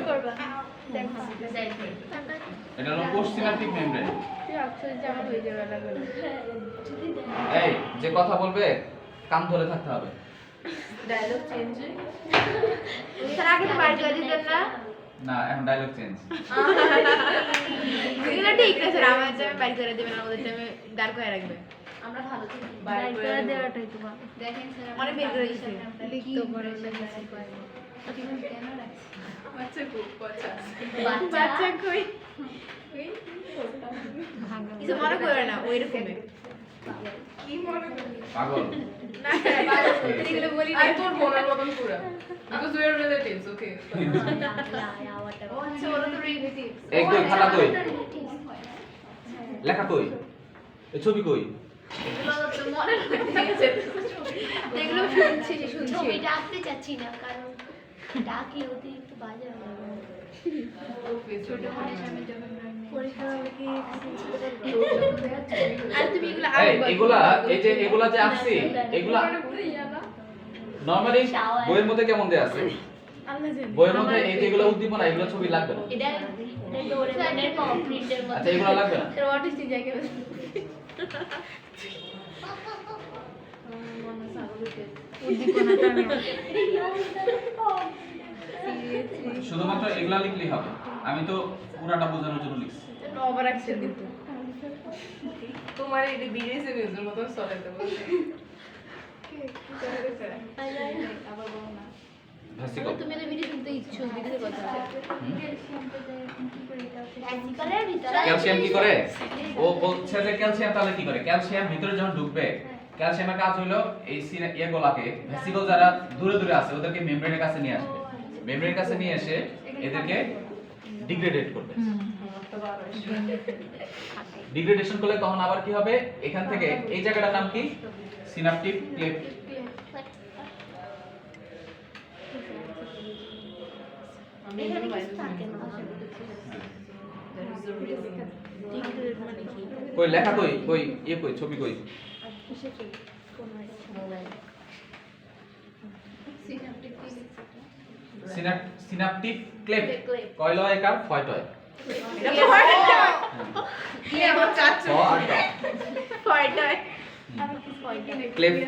Speaker 2: এটা হলো পোস্ট সিনাপটিক মেমব্রেন। এই যে কথা বলবে, কান ধরে থাকতে হবে।
Speaker 3: Dialogue change.
Speaker 1: স্যার আগে তো বাড়ি করে দিতেন না?
Speaker 2: না এখন ডায়লগ চেঞ্জ
Speaker 1: এগুলো ঠিক আছে আমার টাইমে বাইর করে দেবেন আমাদের টাইমে দাঁড় করে রাখবে
Speaker 3: আমরা ভালো থাকি
Speaker 4: বাইরে করে
Speaker 1: দেওয়াটাই তো ভালো
Speaker 3: দেখেন স্যার
Speaker 1: অনেক বের করে দিছে লিখতে পারে
Speaker 3: কেন রাখছি
Speaker 4: আচ্ছা খুব পচা
Speaker 1: বাচ্চা কই কিছু মনে করে না ওই রকমই
Speaker 4: কি মনে করি
Speaker 2: পাগল
Speaker 1: না এগুলো বলি না
Speaker 4: আর তোর বোনের মতন পুরা because we are relatives okay
Speaker 3: আচ্ছা ওরা তো রিলেটিভ
Speaker 2: এই কই খাতা কই লেখা কই এই ছবি কই
Speaker 3: এগুলো তো মনে রাখতে
Speaker 1: এগুলো শুনছি
Speaker 3: ছবি ডাকতে চাচ্ছি না কারণ ডাকলে অতিরিক্ত বাজে হবে
Speaker 4: ছোট
Speaker 3: বোনের সামনে যখন
Speaker 1: পরীক্ষা হবে কি আর তুমি এগুলো
Speaker 2: এগুলা এই যে এগুলা যে আছে এগুলা নরমালি বইয়ের মধ্যে কেমন দেয়া আছে
Speaker 1: আল্লাহ জানে
Speaker 2: বইয়ের মধ্যে এই যেগুলো উদ্দীপনা এগুলো ছবি লাগবে না
Speaker 3: এটা ডোরেমনের প্রিন্টের
Speaker 2: আচ্ছা
Speaker 3: মধ্যে
Speaker 2: এগুলো লাগবে না
Speaker 1: তোর অটিস্টিক জায়গায় উদ্দীপনাটা
Speaker 2: শুধুমাত্র এগুলা লিখলেই হবে আমি তো পুরাটা বোঝানোর জন্য লিখছি
Speaker 1: ওভার অ্যাকশন কিন্তু
Speaker 4: তোমার এই বিদেশি নিউজের মতন চলাইতে বলছে
Speaker 3: আবার বলো না
Speaker 2: ভেসিকল
Speaker 1: তুমি তো ভিডিও শুনতে ইচ্ছুক ভিডিওর কথা
Speaker 3: ভ্যাসিকলের ভিতরে
Speaker 2: ক্যালসিয়াম কি করে ও বলছে যে ক্যালসিয়াম তাহলে কি করে ক্যালসিয়াম ভিতরে যখন ঢুকবে ক্যালসিয়ামের কাজ হলো এই এগুলাকে ভেসিকল যারা দূরে দূরে আছে ওদেরকে মেমব্রেনের কাছে নিয়ে আসবে মেমব্রেনের কাছে নিয়ে এসে এদেরকে ডিগ্রেডেট করবে ডিগ্রেডেশন করলে তখন আবার কি হবে এখান থেকে এই জায়গাটার নাম কি সিনাপটিক ক্লেফট
Speaker 3: এখানে কিছু থাকে না
Speaker 2: কই লেখা কই কই কই ছবি কই সিনাপটিক ক্লেফট কয় লয় একার ফয় টয়
Speaker 4: কি আমার চাচ্ছ
Speaker 2: ক আর ট
Speaker 1: ফয়টায়
Speaker 2: ক্লেফট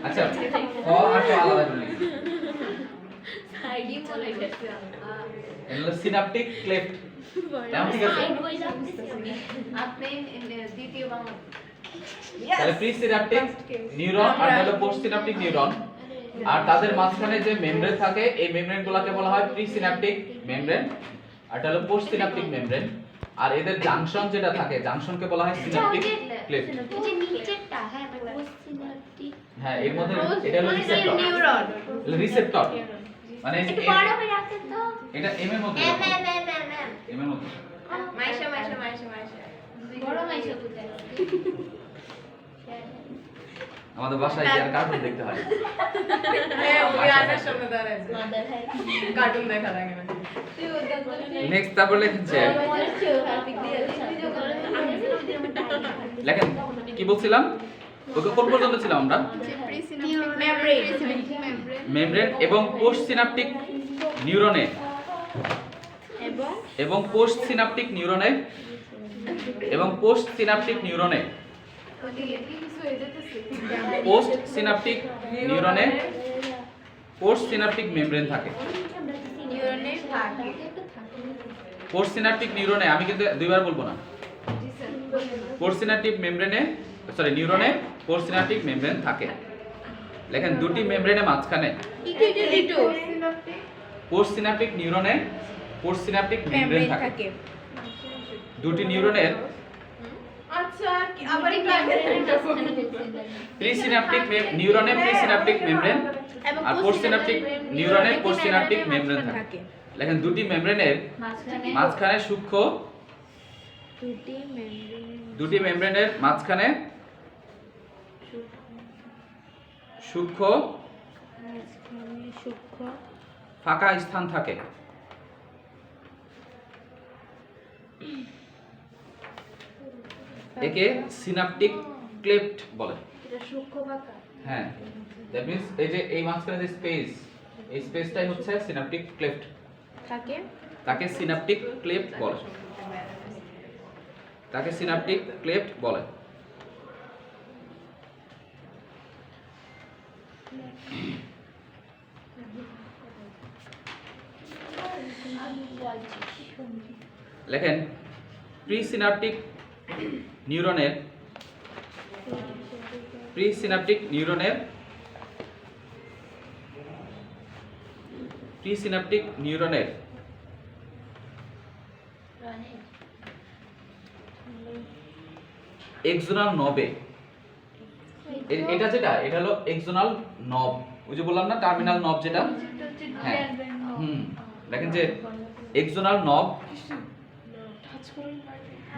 Speaker 2: আচ্ছা ক আর ট আলাদা করে লিখি
Speaker 3: সাইডই বলে গেছে
Speaker 2: এগুলো সিনাপটিক ক্লেফট নাম ঠিক আছে
Speaker 3: সাইড বই রাখতেছি আমি আপনি দ্বিতীয় বাংলা
Speaker 2: তাহলে প্রি সিনাপটিক নিউরন আর হলো পোস্ট সিনাপটিক নিউরন আর তাদের মাঝখানে যে মেমব্রেন থাকে এই মেমব্রেনগুলোকে বলা হয় প্রি সিনাপটিক মেমব্রেন আর এটা হলো পোস্ট সিনাপটিক মেমব্রেন আর এদের জাংশন যেটা থাকে জাংশনকে বলা হয় সিনাপটিক ক্লেফট
Speaker 3: এই যে নিচেরটা হ্যাঁ পোস্ট-সিনাপটিক
Speaker 2: হ্যাঁ এর মধ্যে এটা হলো রিসেপ্টর
Speaker 1: নিউরন
Speaker 2: রিসেপ্টর মানে এই যে
Speaker 3: একটু বড় করে রাখেন তো
Speaker 2: এটা এম এর মধ্যে
Speaker 3: এম
Speaker 2: এম এর মধ্যে
Speaker 4: মাইশা
Speaker 3: বড় মাইশা কোথায়
Speaker 2: আমাদের বাসায় কি আর কার্টুন দেখতে হয়
Speaker 4: হ্যাঁ ওই আয়নার সামনে দাঁড়ায়
Speaker 3: মাদার হ্যাঁ
Speaker 4: কার্টুন দেখা লাগে না
Speaker 2: নেক্সট তারপর লিখছে লেখেন কি বলছিলাম ওকে কোন পর্যন্ত ছিলাম আমরা মেমব্রেন এবং পোস্ট সিনাপটিক নিউরনে এবং পোস্ট সিনাপটিক নিউরনে এবং পোস্ট সিনাপটিক নিউরনে পোস্ট সিনাপটিক নিউরনে পোস্ট সিনাপটিক মেমব্রেন থাকে
Speaker 1: নিউরনে থাকে
Speaker 2: পোস্ট সিনাপটিক নিউরনে আমি কিন্তু দুইবার বলবো না পোস্ট সিনাপটিক মেমব্রেনে নিউরনে পোস্ট সিনাপটিক মেমব্রেন থাকে লেখেন দুটি মেমব্রেনের মাঝখানে পোস্ট সিনাপটিক নিউরনে পোস্ট সিনাপটিক মেমব্রেন থাকে দুটি নিউরনের
Speaker 4: আচ্ছা আবার একটু
Speaker 2: প্রি সিনাপটিক নিউরনে প্রি সিনাপটিক মেমব্রেন আর পোস্ট সিনাপটিক নিউরনে পোস্ট সিনাপটিক মেমব্রেন থাকে লেখেন দুটি মেমব্রেনের মাঝখানে সূক্ষ্ম দুটি মেমব্রেনের মাঝখানে সূক্ষ্ম ফাঁকা স্থান থাকে একে সিনাপটিক ক্লেফট বলে
Speaker 3: এটা সূক্ষ্ম বাঁকা
Speaker 2: হ্যাঁ দ্যাট মিন্স এই যে এই মাঝখানে যে স্পেস এই স্পেসটাই হচ্ছে সিনাপটিক ক্লেফট
Speaker 1: থাকে
Speaker 2: তাকে সিনাপটিক ক্লেফট বলে তাকে সিনাপটিক ক্লেফট বলে লেখেন প্রিসিনাপটিক নিউরনের প্রিসিনাপটিক নিউরনের এক্সোনাল নবে এটা যেটা এটা হলো এক্সোনাল নব ওই যে বললাম না টার্মিনাল নব যেটা হ্যাঁ দেখেন যে এক্সোনাল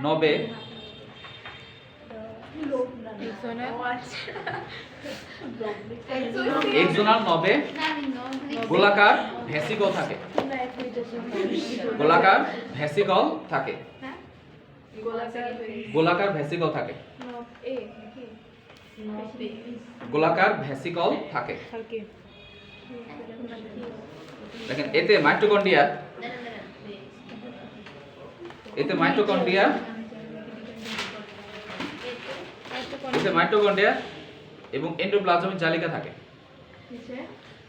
Speaker 2: নবে এক্সোনাল নবে গোলাকার ভেসিকল থাকে গোলাকার ভেসিকল থাকে গোলাকার ভেসিকল থাকে গোলাকার ভেসিকল থাকে দেখেন এতে মাইটোকন্ড্রিয়া এবং এন্ডোপ্লাজমিক জালিকা থাকে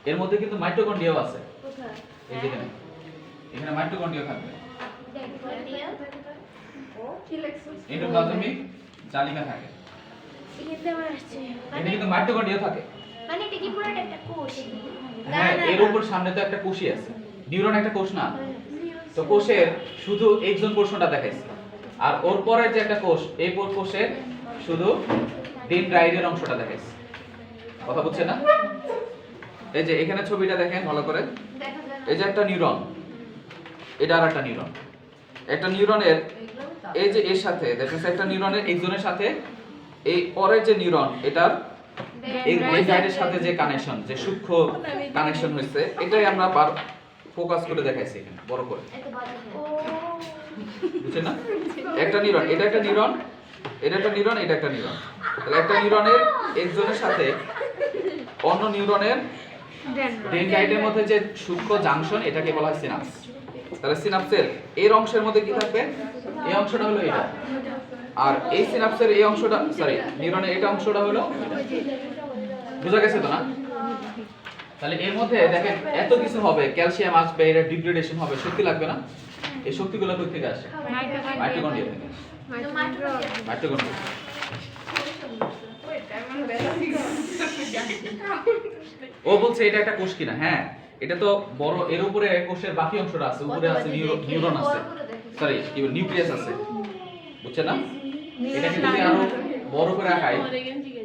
Speaker 2: এর মধ্যে কিন্তু মাইটোকন্ড্রিয়াও আছে এই যে এখানে মাইটোকন্ড্রিয়া থাকবে এন্ডোপ্লাজমিক জালিকা থাকে এটা কিন্তু মাইটোকন্ড্রিয়া থাকে
Speaker 3: মানে এটা কি পুরোটা একটা কোষ
Speaker 2: হ্যাঁ এর উপর সামনে তো একটা কোষই আছে নিউরন একটা কোষ না তো কোষের শুধু এক্সন পোরশনটা দেখাইছে আর ওর পরে যে একটা কোষ এই কোষের শুধু ডেনড্রাইটের অংশটা দেখাইছে কথা বুঝছেন না এই যে এখানে ছবিটা দেখেন ভালো করে এই যে একটা নিউরন এটা আর একটা নিউরন একটা নিউরনের এই যে এর সাথে দেখেন একটা নিউরনের এক্সনের সাথে এই পরের যে নিউরন এটার এই ডেনড্রাইটের সাথে যে কানেকশন যে সূক্ষ্ম কানেকশন হয়েছে এটাই আমরা ফোকাস করে দেখাইছি এখানে বড় করে বুঝছেন না একটা নিউরন এটা একটা নিউরন এটা একটা নিউরন এটা একটা নিউরন তাহলে একটা নিউরনের এক্সনের সাথে অন্য নিউরনের ডেনড্রাইটের মধ্যে যে সূক্ষ্ম জাংশন এটাকে বলা হয় সিনাপস তাহলে সিনাপসের এর অংশের মধ্যে কি থাকবে এই অংশটা হলো এটা আর এই সিনাপসের এই অংশটা সরি নিউরনের এটা অংশটা হলো বুঝা গেছে তো না তাহলে এর মধ্যে দেখেন এত কিছু হবে ক্যালসিয়াম আসবে এর ডিগ্রেডেশন হবে শক্তি লাগবে না এই শক্তিগুলো কই থেকে আসে মাইটোকন্ড্রিয়া থেকে মাইটোকন্ড্রিয়া ও বলছে এটা একটা কোষ কিনা হ্যাঁ এটা তো বড় এর উপরে কোষের বাকি অংশটা আছে উপরে আছে নিউরন আছে সরি কি নিউক্লিয়াস আছে বুঝছেন না এটা যদি আরো বড় করে আঁকাই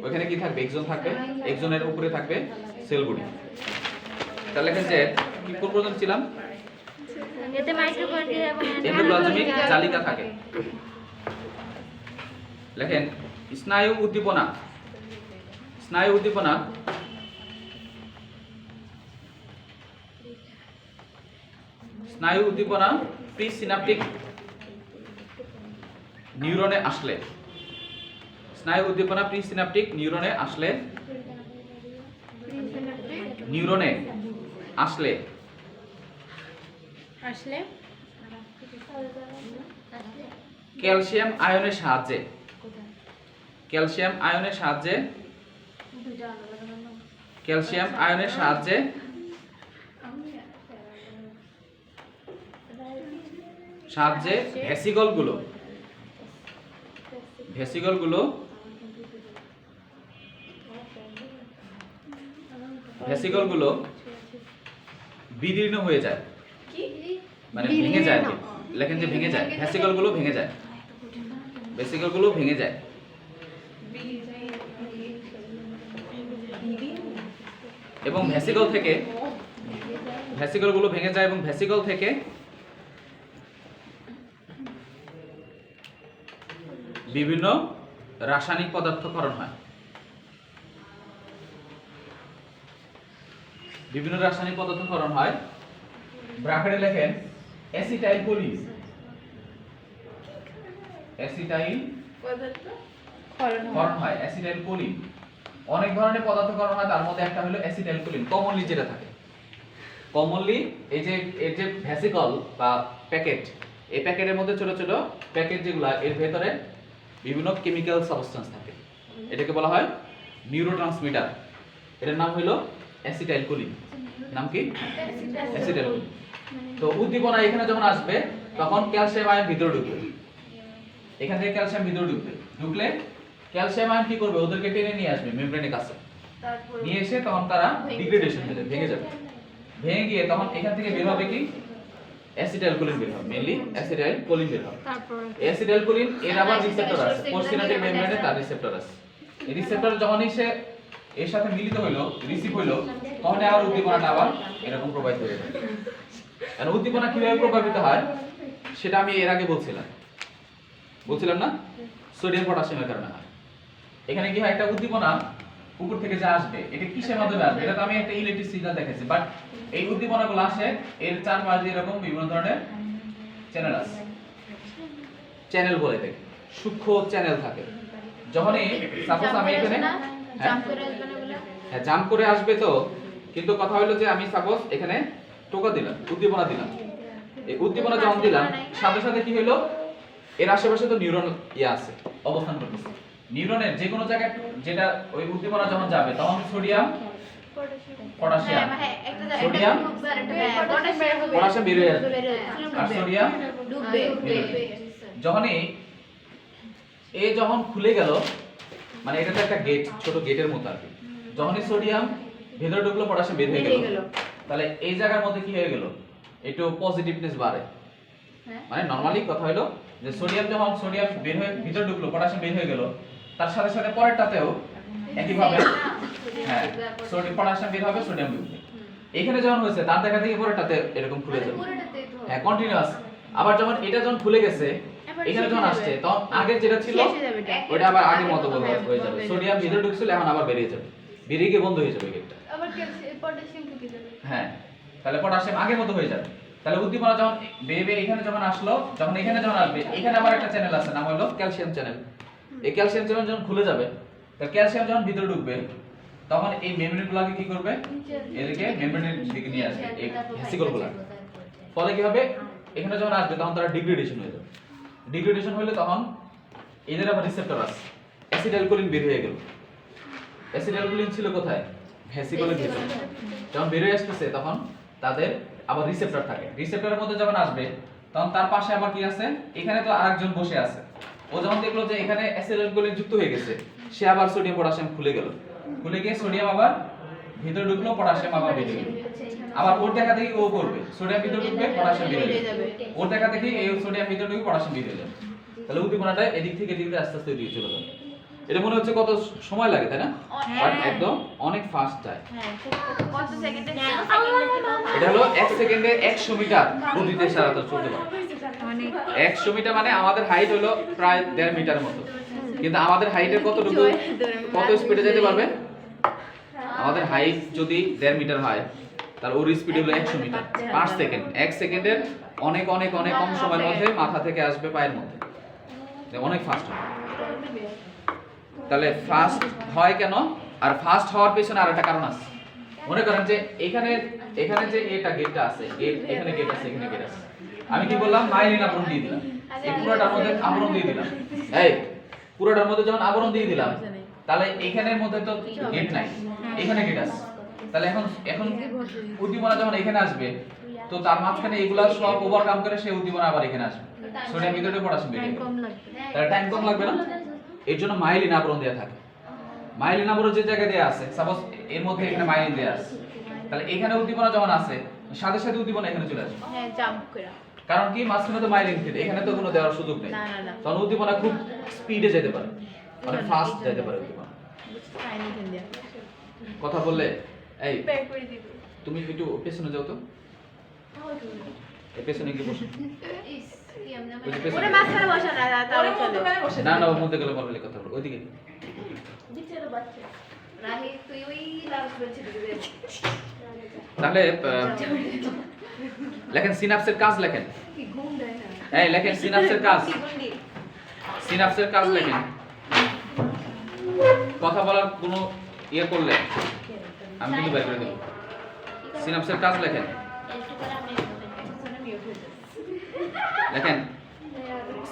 Speaker 2: ওখানে কি থাকবে এক্সন থাকবে এক্সনের উপরে থাকবে সেল বডি তাহলে লেখেন যে কি কোন পর্যন্ত ছিলাম
Speaker 3: এতে মাইটোকন্ড্রিয়া এবং
Speaker 2: এন্ডোপ্লাজমিক জালিকা থাকে লেখেন স্নায়ু উদ্দীপনা প্রিসিনাপটিক নিউরনে আসলে ক্যালসিয়াম আয়নের সাহায্যে ভেসিকলগুলো বিদীর্ণ হয়ে যায় মানে ভেঙে যায় লেখেন যে ভেঙে যায় ভেসিকলগুলো ভেঙে যায় এবং ভেসিকলগুলো ভেঙে যায় এবং ভেসিকল থেকে বিভিন্ন রাসায়নিক পদার্থকরণ হয় ব্র্যাকেটে লেখেন অ্যাসিটাইল কোলিন অ্যাসিটাইল কোলিন অনেক ধরনের পদার্থকরণ হয় তার মধ্যে একটা হলো অ্যাসিটাইল কোলিন কমনলি যেটা থাকে এই যে এর যে ভেসিকল বা প্যাকেট এই প্যাকেটের মধ্যে ছোট ছোট প্যাকেট যেগুলো এর ভেতরে বিভিন্ন কেমিক্যাল সাবস্টেন্স থাকে এটাকে বলা হয় নিউরোট্রান্সমিটার এটার নাম হলো অ্যাসিটাইল কোলিন নাম কি অ্যাসিটাইল কোলিন তো উদ্দীপনা এখানে যখন আসবে তখন ক্যালসিয়াম আয়ন ভিতরে ঢুকবে, এখান থেকে ক্যালসিয়াম ভিতরে ঢুকলে ক্যালসিয়াম আয়ন কি করবে, ওদেরকে টেনে নিয়ে আসবে মেমব্রেনের কাছে, নিয়ে এসে তখন তারা ডিগ্রেডেশন হয়ে যাবে, ভেঙে যাবে, ভেঙে গিয়ে তখন এখান থেকে বের হবে কি অ্যাসিটাইলকোলিন বের হবে, মেইনলি অ্যাসিটাইলকোলিন বের হবে। অ্যাসিটাইলকোলিন এর আবার রিসেপ্টর আছে, পোস্টসিনাপটিক মেমব্রেনে তার রিসেপ্টর আছে। এই রিসেপ্টর যখনই সে এর সাথে মিলিত হইলো, রিসিভ হইলো, তখন আবার উদ্দীপনাটা আবার এরকম প্রবাহিত হয়ে যাবে। আর উদ্দীপনা কিভাবে প্রভাবিত হয় সেটা আমি এর আগে বলছিলাম না, সোডিয়াম পটাশিয়ামের কারণে হয়। এখানে কি হয়, একটা উদ্দীপনা উপর থেকে যা আসবে এটা কিসের মাধ্যমে আসবে, এটা তো আমি একটা ইলেকট্রিক সিগন্যাল দেখাচ্ছি, বাট এই উদ্দীপনাগুলো আসে এর চারপাশে দিয়ে এরকম বিভিন্ন ধরনের চ্যানেল আছে, চ্যানেল বলে থাকে, সূক্ষ্ম চ্যানেল থাকে। যখনই সাপোজ আমি এখানে জাম্প করে আসবে তো, কিন্তু কথা হলো যে আমি সাপোজ এখানে টোকা দিলাম, উদ্দীপনা দিলাম, এই উদ্দীপনা যখন দিলাম সাথে সাথে কি হলো, এর আশেপাশে তো নিউরন আছে অবস্থান করতেছে, নিউরনের যে কোনো জায়গায় যেটা ওই উদ্দীপনা যখন যাবে তখন সোডিয়াম পটাশিয়াম সোডিয়াম পটাশিয়াম বের হয়ে যাবে আর সোডিয়াম
Speaker 1: ডুববে।
Speaker 2: যখনই যখন খুলে গেল, মানে এটা তো একটা গেট, ছোট গেটের মতো আর কি, যখনই সোডিয়াম ভেতরে ঢুকলো পটাশিয়াম বের হয়ে গেল, তাহলে এই জায়গার মধ্যে কি হয়ে গেল, একটু পজিটিভনেস বাড়ে। মানে নরমালি কথা হলো যে সোডিয়াম বের হয়ে ভিতরে ঢুকলো, পটাশিয়াম বের হয়ে গেল, তার সাথে সাথে পরেরটাতেও একইভাবে হ্যাঁ পটাশিয়াম বের হবে, সোডিয়াম ঢুকবে। এখানে যখন হয়েছে তার দেখা থেকে পরেরটাতে এরকম খুলে যাবে, হ্যাঁ কন্টিনিউয়াস। আবার যখন এটা যখন খুলে গেছে এখানে যখন আসছে তখন আগে যেটা ছিল ওটা আবার আগের মতো হয়ে যাবে, সোডিয়াম ভিতরে ঢুকছিল এখন আবার বেরিয়ে যাবে, বেরিয়ে গিয়ে বন্ধ হয়ে যাবে গেটটা,
Speaker 3: আবার পটাশিয়াম ঢুকে যাবে।
Speaker 2: হ্যাঁ তাহলে পটাশিয়াম আগের মতো হয়ে যাবে। তাহলে উদ্দীপনা যখন বেবে এখানে যখন আসলো, যখন এখানে যখন আসবে, এখানে আবার একটা চ্যানেল আছে নাম হলো ক্যালসিয়াম চ্যানেল। এই ক্যালসিয়াম চ্যানেল যখন খুলে যাবে, তাহলে ক্যালসিয়াম যখন ভিতরে ঢুকবে তখন এই মেমব্রেনগুলোকে কি করবে, এদিকে মেমব্রেনের দিকে নিয়ে আসবে এই ভেসিকলগুলো। ফলে কি হবে, এখানে যখন আসবে তখন তারা ডিগ্রেডেশন হয়ে যাবে, ডিগ্রেডেশন হলে তখন এদের আবার রিসেপ্টর আছে, অ্যাসিটাইলকোলিন বের হয়ে গেল। অ্যাসিটাইলকোলিন ছিল কোথায়, ভেসিকলের ভিতরে, যখন বের হয়ে আসতেছে তখন তাদের আবার রিসেপ্টর থাকে, রিসেপ্টরের মধ্যে যখন আসবে তখন তার পাশে আবার কি আছে, এখানে তো আরেকজন বসে আছে, ও যখন দেখলো যে এখানে অ্যাসিটাইলকোলিন যুক্ত হয়ে গেছে, সে আবার সোডিয়াম পটাশিয়াম খুলে গেল, খুলে গিয়ে সোডিয়াম আবার ভিতরে ঢুকলো, পটাশিয়াম আবার বেরিয়ে গেল। আবার ওর দেখা দেখি ও করবে, সোডিয়াম ভিতরে ঢুকবে, পটাশিয়াম বেরিয়ে যাবে, ওর দেখা দেখি এই সোডিয়াম ভিতরে ঢুকে পটাশিয়াম বেরিয়ে যাবে। তাহলে উদ্দীপনাটা এদিক থেকে এদিক দিয়ে আস্তে আস্তে দিয়ে চলে যাবে। এটা মনে হচ্ছে কত সময় লাগে তাই না, বাট একদম অনেক ফাস্ট যায়।
Speaker 1: কত সেকেন্ডে
Speaker 2: এটা হলো 1 সেকেন্ডে 100 মিটার গতিতে সারাতে চলতে পারে। 100 মিটার মানে আমাদের হাইট হলো প্রায় 1.5 মিটার মতো, কিন্তু আমাদের হাইটের কতটুকু, কত স্পিডে যেতে পারবে, আমাদের হাইট যদি 1.5 মিটার হয় তাহলে ওর স্পিড হলো 100 মিটার পার সেকেন্ড। 1 সেকেন্ডের অনেক অনেক অনেক কম সময়ের মধ্যে মাথা থেকে আসবে পায়ের মধ্যে, অনেক ফাস্ট হয়। তাহলে ফাস্ট হয় কেন, আর ফাস্ট হওয়ার পেছনে আরেকটা কারণ আছে। মনে করেন যে এখানে যে এটা গেটটা আছে, এখানে গেট আছে, এখানে গেট আছে, আমি কি বললাম মাইলিন আবরণ দিয়ে দিলাম, এই পুরোটার মধ্যে আবরণ দিয়ে দিলাম, এই পুরোটার মধ্যে যখন আবরণ দিয়ে দিলাম তাহলে এখানের মধ্যে তো গেট নাই, এখানে গেট আছে। তাহলে এখন উদ্দীপনা যখন এখানে আসবে তো তার মাঝখানে এগুলা সব ওভারকাম করে সেই উদ্দীপনা আবার এখানে আসবে, সোডিয়াম ভিতরে পটাশিয়াম বেরিয়ে যাবে, তাহলে টাইম কম লাগবে না। এর জন্য মাইলিন আবরণ দেয়া থাকে। মাইলিন আবরণ যে জায়গায় দেয়া আছে, সাপোজ এর মধ্যে এখানে মাইলিন দেয়া আছে, তাহলে এখানে উদ্দীপনা যখন আছে সাথে সাথে উদ্দীপনা এখানে চলে আসবে,
Speaker 1: হ্যাঁ জাম্প করে,
Speaker 2: কারণ কি মাঝখানে তো মাইলিন ফিট, এখানে তো কোনো দেওয়ার সুযোগ নেই, তখন উদ্দীপনা খুব স্পিডে যেতে পারে, মানে ফাস্ট যেতে পারে উদ্দীপনা। কথা বললে এই তুমি একটু পেছনে যাও তো, এই পেছনে গিয়ে বসো,
Speaker 1: ওরে মাঝখানে বসা না, তাহলে চলে
Speaker 2: না না ওর মধ্যে গেলে বললে কথা বলো, ওইদিকে
Speaker 3: বিচারো বাচ্চা রাহি তুই ওই লাল বলছিস
Speaker 2: তাহলে লেখেন সিনাপসের কাজ লেখেন,
Speaker 3: কি ঘুম দেয় না,
Speaker 2: এই লেখেন সিনাপসের কাজ, সিনাপসের কাজ লেখেন। কথা বলার কোনো ইয়ে করলে আমি কিন্তু বের করে দেব, সিনাপসের কাজ লেখেন, লেখেন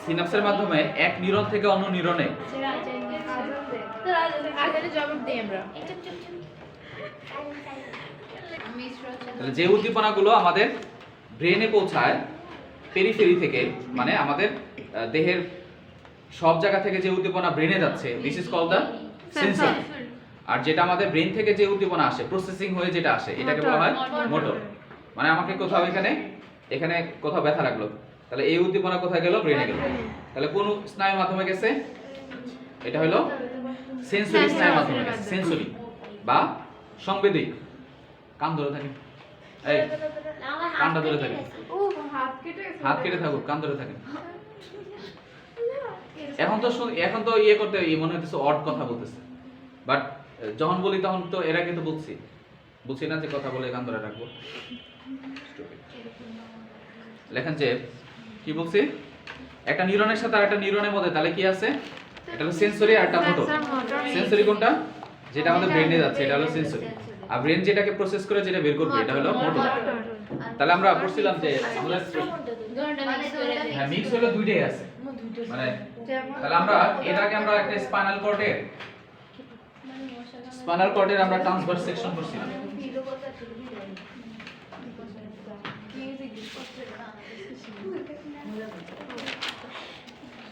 Speaker 2: সিনাপসের মাধ্যমে এক নিউরন থেকে অন্য নিউরনে,
Speaker 1: আগে জবাব দেই আমরা,
Speaker 2: তাহলে যে উদ্দীপনাগুলো আমাদের ব্রেনে পৌঁছায় পেরিফেরি থেকে, মানে আমাদের দেহের সব জায়গা থেকে যে উদ্দীপনা ব্রেনে যাচ্ছে, this is called the sensory. আর যেটা আমাদের ব্রেন থেকে যে উদ্দীপনা আসে, প্রসেসিং হয়ে যেটা আসে, এটাকে বলা হয় মোটর। মানে আমাকে কোথাও এখানে কোথাও ব্যথা লাগলো, তাহলে এই উদ্দীপনা কোথায় গেল? ব্রেনে গেল। তাহলে কোন স্নায়ুর মাধ্যমে গেছে? এটা হলো সেন্সরি স্নায়ুর মাধ্যমে গেছে, সেন্সরি বা সংবেদী। কান ধরে থাকে, এই কানটা ধরে থাকে, হাত কেটে থাকুক, কান ধরে থাকে। এখন তো ইয়ে করতে মনে হইতেছে অড কথা বলতেছে, বাট যখন বলি তখন তো এরা কিন্তু বুঝছি না যে কথা বলে কান ধরে রাখবো। লেখেন যে কি বলছি, একটা নিউরনের সাথে আরেকটা নিউরনের মধ্যে তাহলে কি আছে? এটা হলো সেন্সরি আর একটা মোটর। সেন্সরি কোনটা? যেটা আমাদের ব্রেনে যাচ্ছে, এটা হলো সেন্সরি। আর ব্রেন যেটাকে প্রসেস করে যেটা বের করবে, এটা হলো মোটর। তাহলে আমরা পড়ছিলাম যে আমরা হ্যাঁ মিক্স হলো দুইটাই আছে, মানে তাহলে আমরা এটাকে আমরা একটা স্পাইনাল কর্ডের আমরা ট্রান্সভার্স সেকশন করছিলাম।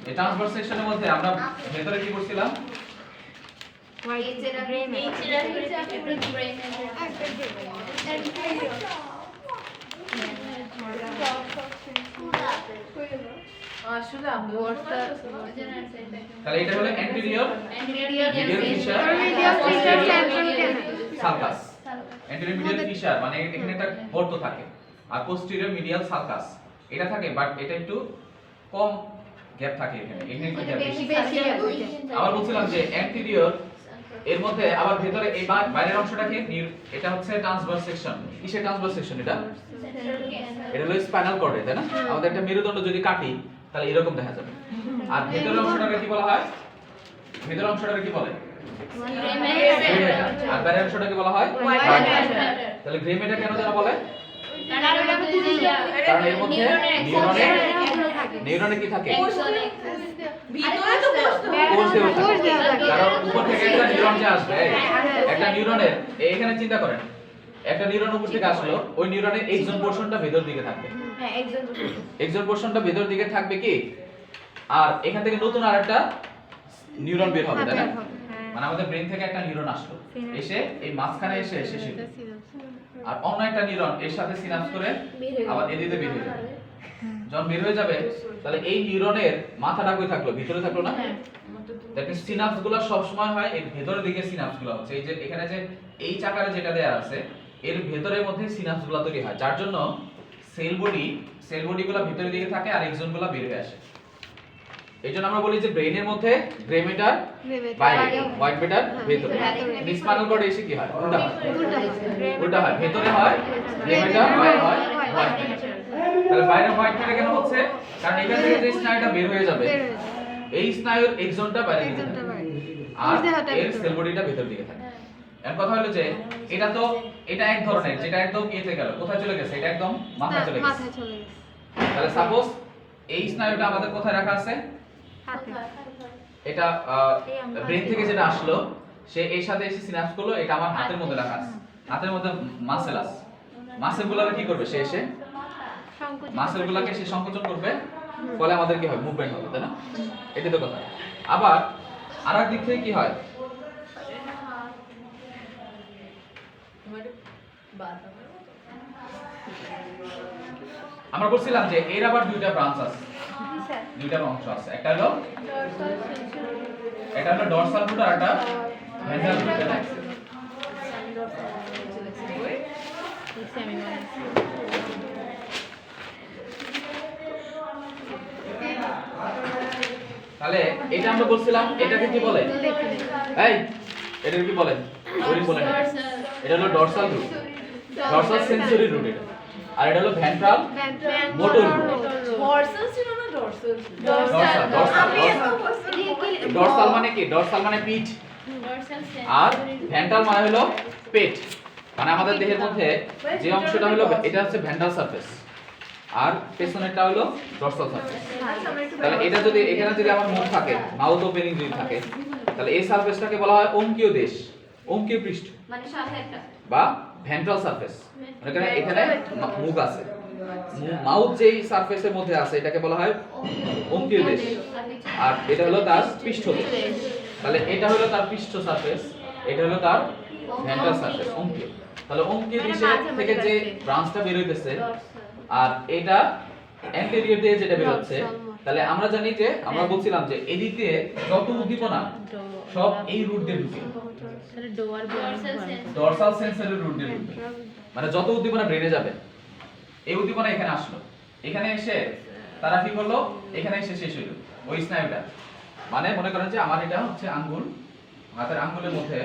Speaker 2: এই ট্রান্সভার্স সেকশনের মধ্যে আমরা ভেতরে কি করছিলাম? তাহলে এটা হলো anterior medial sulcus. Anterior medial fissure মানে এখানে একটা গর্ত থাকে, আর পোস্টেরিয়র মিডিয়াল সালকাস এটা থাকে, বাট এটা একটু কম গ্যাপ থাকে এখানে একটু গ্যাপ বেশি। আবার বলছিলাম যে অ্যান্টেরিয়র এর মধ্যে আবার ভেতরে এই বাইরের অংশটাকে এটা হচ্ছে ট্রান্সভার্স সেকশন। কিসের ট্রান্সভার্স সেকশন? এটা হলো স্পাইনাল কর্ডে, তাই না? আমাদের একটা মেরুদণ্ড যদি কাটি তাহলে এরকম দেখা যাবে। আর ভেতরের অংশটাকে কি বলা হয়? ভেতরের অংশটাকে কি বলে? আর বাইরের অংশটাকে বলা হয় তাহলে গ্রে ম্যাটার কেন যেন বলে? কারণ এর মধ্যে নিউরনে কি থাকে?
Speaker 4: ভিতরে তো
Speaker 2: কোষ দেওয়া থাকে। কারণ উপর থেকে একটা নিউরন যে আসবে, একটা নিউরনের এখানে চিন্তা করেন, একটা নিউরন উপর থেকে আসলো, ওই নিউরনের এক্সন পোরশনটা ভেতর দিকে থাকবে। হ্যাঁ, এক্সন পোরশনটা ভেতর দিকে থাকবে কি? আর এখান থেকে নতুন আরেকটা নিউরন বের হবে, তাই না? মানে আমাদের ব্রেন থেকে একটা নিউরন আসলো, এসে এই মাঝখানে এসে শেষ হলো, আর অন্য একটা নিউরন এর সাথে সিনাপস করে আবার এদিকে বের হয়ে যাবে। যখন বের হয়ে যাবে তাহলে এই নিউরনের মাথাটা কই থাকলো? ভিতরে থাকলো না? দেখেন সিনাপসগুলো সব সময় হয় এর ভেতরের দিকে। সিনাপসগুলো হচ্ছে এই যে এখানে যে এই চাকারে যেটা দেয়া আছে, এর ভেতরের মধ্যে সিনাপসগুলো তৈরি হয়, যার জন্য সেল বডিগুলো ভিতরের দিকে থাকে আর এক্সনগুলো বের হয়ে আসে। এইজন্য আমরা বলি যে ব্রেইনের মধ্যে গ্রে ম্যাটার বাইরে, হোয়াইট ম্যাটার ভেতরে। স্পাইনাল কর্ডে এসে কি হয়? উল্টা হয়, ভেতরে হয় গ্রে ম্যাটার, বাইরে হয় হোয়াইট ম্যাটার। তাহলে বাইরে হোয়াইট ম্যাটার কেন হচ্ছে? কারণ এখান থেকে যে স্নায়ুটা বের হয়ে যাবে, এই স্নায়ুর এক্সনটা বাইরে দিকে থাকে আর এর সেল বডিটা ভেতর দিকে থাকে। এর কথা হলো যে এটা এক ধরনের, যেটা একদম ইয়েতে গেল, কোথায় চলে গেছে? এটা একদম মাথায় চলে গেছে। তাহলে সাপোজ এই স্নায়ুটা আমাদের কোথায় রাখা আছে? এটা ব্রেন থেকে যেটা আসলো, সে এর সাথে এসে সিনাপস করলো, এটা আমার হাতের মধ্যে রাখা আছে। হাতের মধ্যে মাসেল আছে, মাসেলগুলোকে কি করবে? সে এসে মাসেলগুলোকে সে সংকোচন করবে, ফলে আমাদের কি হয়? মুভমেন্ট হবে, তাই না? এটাই তো কথা। আবার আরেক দিক থেকে কি হয়? আমরা বলছিলাম যে এর আবার দুইটা ব্রাঞ্চ আছে, দুইটা অংশ আছে। একটা হলো ডরসাল রুট আর একটা ভেন্ট্রাল রুট। তাহলে এটা আমরা বলছিলাম, এটাকে কি বলে? এই এটাকে কি বলে? ওরি বলে না, এটা হলো dorsal root, dorsal sensory root এটা। আর এটা হলো ভেন্ট্রাল মোটর রুট।
Speaker 4: ডরসাল ছিল না? ডরসাল
Speaker 2: ডরসাল মানে কি? ডরসাল মানে পিঠ, আর ভেন্ট্রাল মানে হলো পেট। মানে আমাদের দেহের মধ্যে যে অংশটা হলো এটা হচ্ছে ভেন্ট্রাল সারফেস, আর পেছনেরটা হলো ডরসাল সারফেস। তাহলে এটা যদি এখানে যদি আমার মুখ থাকে, মাউথ ওপেনিং যদি থাকে, তাহলে এই সারফেসটাকে বলা হয় অঙ্কীয় দেশ, অঙ্কীয় পৃষ্ঠ,
Speaker 3: মানে সাথে একটা
Speaker 2: বা ভেন্ট্রাল সারফেস। মানে এখানে মুখ আছে, মাউথ যেই সারফেসের মধ্যে আছে এটাকে বলা হয় অঙ্কীয় দেশ, আর এটা হলো তার পৃষ্ঠ দেশ। তাহলে এটা হলো তার পৃষ্ঠ সারফেস, এটা হলো তার ভেন্ট্রাল সারফেস অঙ্কীয়। তাহলে অঙ্কীয় দেশে থেকে যে ব্রাঞ্চটা বের হইতেছে আর এটা অ্যান্টেরিয়র দিয়ে যেটা বের হচ্ছে, তাহলে আমরা জানি যে আমরা বলছিলাম যে এদিকে যত উদ্দীপনা সব এই রুট দিয়ে ঢুকে, ডরসাল সেন্সরের রুট দিয়ে ঢুকে। মানে যত উদ্দীপনা ব্রেনে যাবে, এই উদ্দীপনা এখানে আসলো, এখানে এসে তারা কি করলো, এখানে এসে শেষ হইলো ওই স্নায়ুটা। মানে মনে করেন যে আমার এটা হচ্ছে আঙ্গুল, হাতের আঙ্গুলের মধ্যে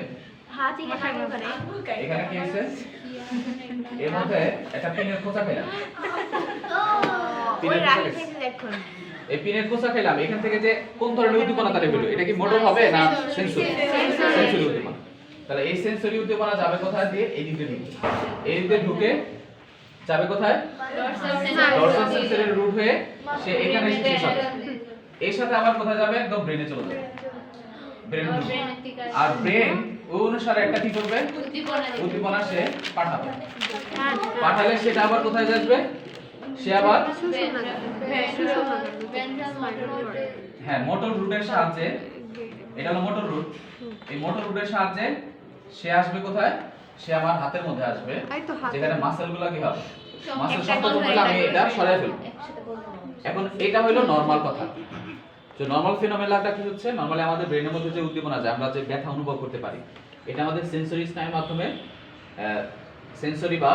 Speaker 2: এখানে কি আছে, এর মধ্যে একটা পিনের খোঁচা খেলাম, এই পিনের খোঁচা খেলাম, এখান থেকে যে কোন ধরনের উদ্দীপনা তারা হলো, এটা কি মোটর হবে না সেন্সরি? সেন্সরি উদ্দীপনা। তাহলে এই সেন্সরি উদ্দীপনা যাবে কোথায় দিয়ে, এই দিকে ঢুকে, এই দিকে ঢুকে যাবে কোথায়, ডরসাল সেন্সরের রুট হয়ে সে এখানে এসে শেষ হবে। এর সাথে আবার কোথায় যাবে, একদম ব্রেনে চলে যাবে, ব্রেন ঢুকবে। আর ব্রেন ওই অনুসারে একটা কি করবে, উদ্দীপনা সে পাঠাবে, পাঠালে সেটা আবার কোথায় যাবে, সে আবার হ্যাঁ মোটর রুটের সাহায্যে, এটা হলো মোটর রুট, এই মোটর রুটের সাহায্যে সে আসবে কোথায়, সে আমার হাতের মধ্যে আসবে, যেখানে মাসেলগুলো কি হবে, মাসেল সংকোচন হলে আমি এটা সরাই ফেলব। এখন এটা হলো নরমাল কথা। যে নরমাল ফিনোমেনাটা কি হচ্ছে, নরমালি আমাদের ব্রেনের মধ্যে যে উদ্দীপনা যায়, আমরা যে ব্যথা অনুভব করতে পারি, এটা আমাদের সেন্সরি স্নায়ুর মাধ্যমে, সেন্সরি বা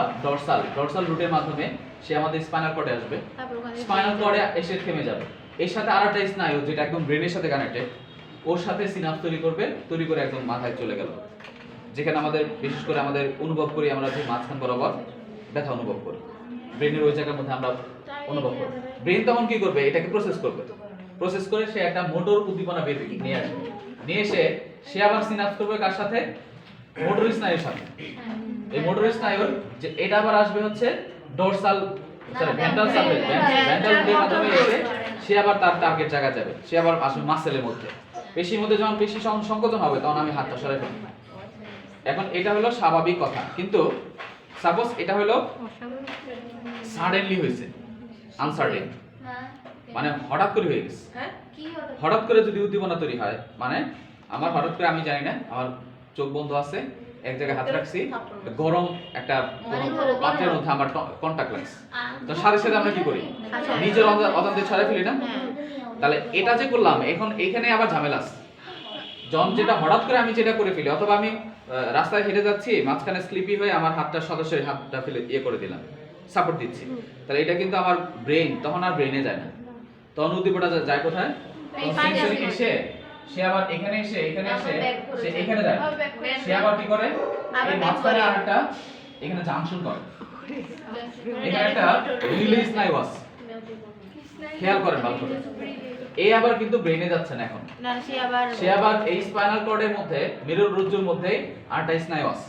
Speaker 2: ডরসাল রুটের মাধ্যমে সে আমাদের স্পাইনাল কর্ডে আসবে, স্পাইনাল কর্ডে এসে থেমে যাবে। এর সাথে আরেকটা স্নায়ু যেটা একদম ব্রেনের সাথে কানেক্টেড, ওর সাথে সিনাপস তৈরি করবে, তৈরি করে একদম মাথায় চলে গেল, যেখানে আমাদের বিশেষ করে আমাদের অনুভব করি, আমরা যে মাঝখান বরাবর ব্যথা অনুভব করি, ব্রেনের ওই জায়গার মধ্যে আমরা অনুভব করি। ব্রেন তখন কি করবে, এটাকে প্রসেস করবে, প্রসেস করে সে একটা মোটর উদ্দীপনা বের নিয়ে আসবে, নিয়ে এসে সে আবার সিনাপস করবে কার সাথে, মোটর স্নায়ুর সাথে। এই মোটর স্নায়ুর যে এটা আবার আসবে হচ্ছে ডরসাল ভেন্ট্রাল সারফেস, ভেন্ট্রাল রুটের মাধ্যমে এসে সে আবার তার টার্গেট জায়গা যাবে, সে আবার আসবে মাসেলের মধ্যে। পেশির মধ্যে যখন পেশি সংকোচন হবে তখন আমি হাতটা সরাই ফেলব। এখন এটা হলো স্বাভাবিক কথা, কিন্তু সাপোজ এটা হলো সাডেনলি হয়েছে, আনসার্টেন, মানে হঠাৎ করে হয়ে গেছে। হঠাৎ করে যদি উদ্দীপনা তৈরি হয়, মানে আমার হঠাৎ করে, আমি জানি না, আমার চোখ বন্ধ আছে, এক জায়গায় হাত রাখছি, গরম একটা পাত্রের মধ্যে আমার কন্টাক্ট লাগছে, তো সাথে সাথে আমরা কি করি, নিজের অজান্তে ছড়াই ফেলি না? তাহলে এটা যে করলাম, এখন এখানে আবার ঝামেলা আছে। যখন যেটা হঠাৎ করে আমি যেটা করে ফেলি, অথবা আমি রাস্তায় হেঁটে যাচ্ছি, মাঝখানে স্লিপি হয়ে আমার হাতটা সরাসরি হাতটা ফেলে করে দিলাম, সাপোর্ট দিচ্ছি, তাহলে এটা কিন্তু আমার ব্রেন, তখন আর ব্রেনে যায় না, তখন উদ্দীপনা যায় কোথায়, সেন্সরি এসে সে আবার এখানে এসে সে এখানে যায়, সে আবার কি করে, এই মাঝখানে আরেকটা এখানে জাংশন করে, এখানে একটা রিলে স্নায়ু আছে, খেয়াল করেন ভালো করে, এই আবার কিন্তু ব্রেনে যাচ্ছে না এখন, সে আবার এই স্পাইনাল কর্ডের মধ্যে, মেরুর রজ্জুর মধ্যে আরেকটা স্নায়ু আছে,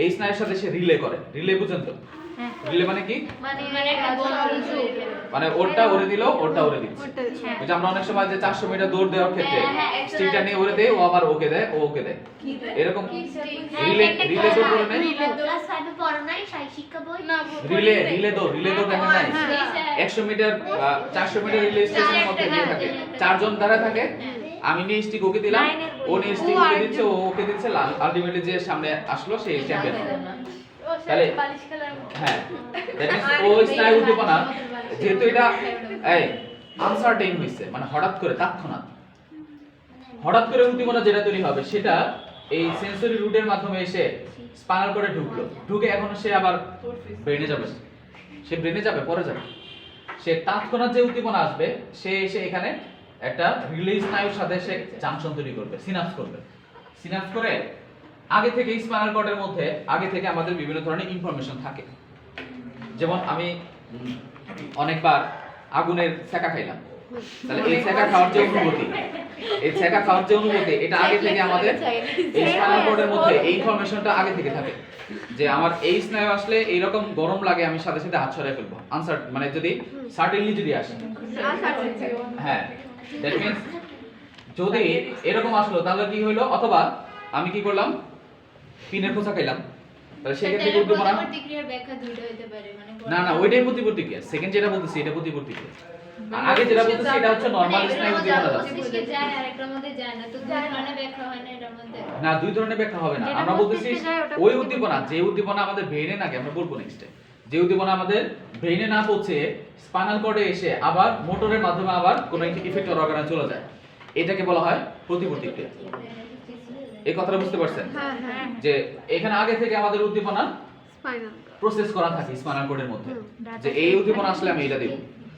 Speaker 2: এই স্নায়ুর সাথে সে রিলে করে। রিলে বুঝেন তো? রিলে মানে কি, মানে ওরটা ওরে দিল, ওরটা ওরে দিচ্ছে। ওই যে আমরা অনেক সময় যে 400 মিটার দৌড় দেওয়ার ক্ষেত্রে স্টিকটা নিয়ে ওরে দেয়, ও আবার ওকে দেয়, ও ওকে দেয়, এরকম রিলে দৌড় করে নাই, রিলে দৌড় দেখেন নাই, 100 মিটার 400 মিটার রিলে স্টেশনের মধ্যে গিয়ে থাকে, চারজন দাঁড়া থাকে, আমি নিয়ে স্টিক ওকে দিলাম, ও নিয়ে স্টিক ওকে দিচ্ছে, ও ওকে দিচ্ছে, আলটিমেটলি যে সামনে আসলো সেই চ্যাম্পিয়ন। তাহলে হ্যাঁ, দ্যাট মিন্স ওই স্নায়ু উদ্দীপনা যেহেতু এটা এই আনসার্টেইন হইছে, মানে হঠাৎ করে, তৎক্ষণাৎ হঠাৎ করে উদ্দীপনা যেটা তৈরি হবে, সেটা এই সেন্সরি রুটের মাধ্যমে এসে স্পাইনাল কর্ডে ঢুকলো, ঢুকে এখন সে আবার ব্রেনে যাবে, সে ব্রেনে যাবে, পরে যাবে, সে তৎক্ষণাৎ যে উদ্দীপনা আসবে, সে এসে এখানে একটা রিলে স্নায়ুর সাথে সে জাংশন তৈরি করবে, সিনাপস করবে, সিনাপস করে আগে থেকে স্পাইনাল কর্ডের মধ্যে আগে থেকে আমাদের বিভিন্ন ধরনের ইনফরমেশন থাকে। যেমন আমি অনেকবার আগুনের সেকা খাইলাম, তাহলে এই সেকা খাওয়ার যে অনুভূতি, এই সেকা খাওয়ার যে অনুভূতি, এটা আগে থেকে আমাদের এই স্পাইনাল কর্ডের মধ্যে এই ইনফরমেশনটা আগে থেকে থাকে, যে আমার এই স্নায়ু আসলে এইরকম গরম লাগে, আমি সাথে সাথে হাত সরাই ফেলবো, আনসার মানে যদি সার্টেনলি যদি আসে, হ্যাঁ, দ্যাট মিন্স যদি এরকম আসলো তাহলে কি হইলো, অথবা আমি কি করলাম, পিনের খোঁচা খাইলাম, তাহলে সেখান থেকে উদ্দীপনা
Speaker 3: প্রতিক্রিয়ার ব্যাখ্যা দুইটা হইতে পারে মানে
Speaker 2: না ওইটাই প্রতিক্রিয়া সেকেন্ড যেটা বলতেছি এটা প্রতিক্রিয়া আগে যেটা বলতেছি এটা হচ্ছে নরমাল স্নায়ু উদ্দীপনা
Speaker 3: মস্তিষ্কে যায় আর একটার মধ্যে যায় না তো দুই ধরনের ব্যাখ্যা হয় না এটার মধ্যে
Speaker 2: না দুই ধরনের ব্যাখ্যা হবে না আমরা বলতেছি ওই উদ্দীপনা যে উদ্দীপনা আমাদের ব্রেইনে নাকি আমরা বলবো নেক্সটে যে উদ্দীপনা আমাদের ব্রেইনে না পৌঁছে স্পাইনাল কর্ডে এসে আবার মোটরের মাধ্যমে আবার কোনো একটি ইফেক্টর অর্গানে চলে যায় এটাকে বলা হয় প্রতিক্রিয়া এই কথাটা বুঝতে পারছেন যে এখানে আগে থেকে আমাদের উদ্দীপনা
Speaker 1: স্পাইনাল
Speaker 2: প্রসেস করা থাকে স্পাইনাল কর্ডের মধ্যে যে এই উদ্দীপনা আসলে আমি এটা দেব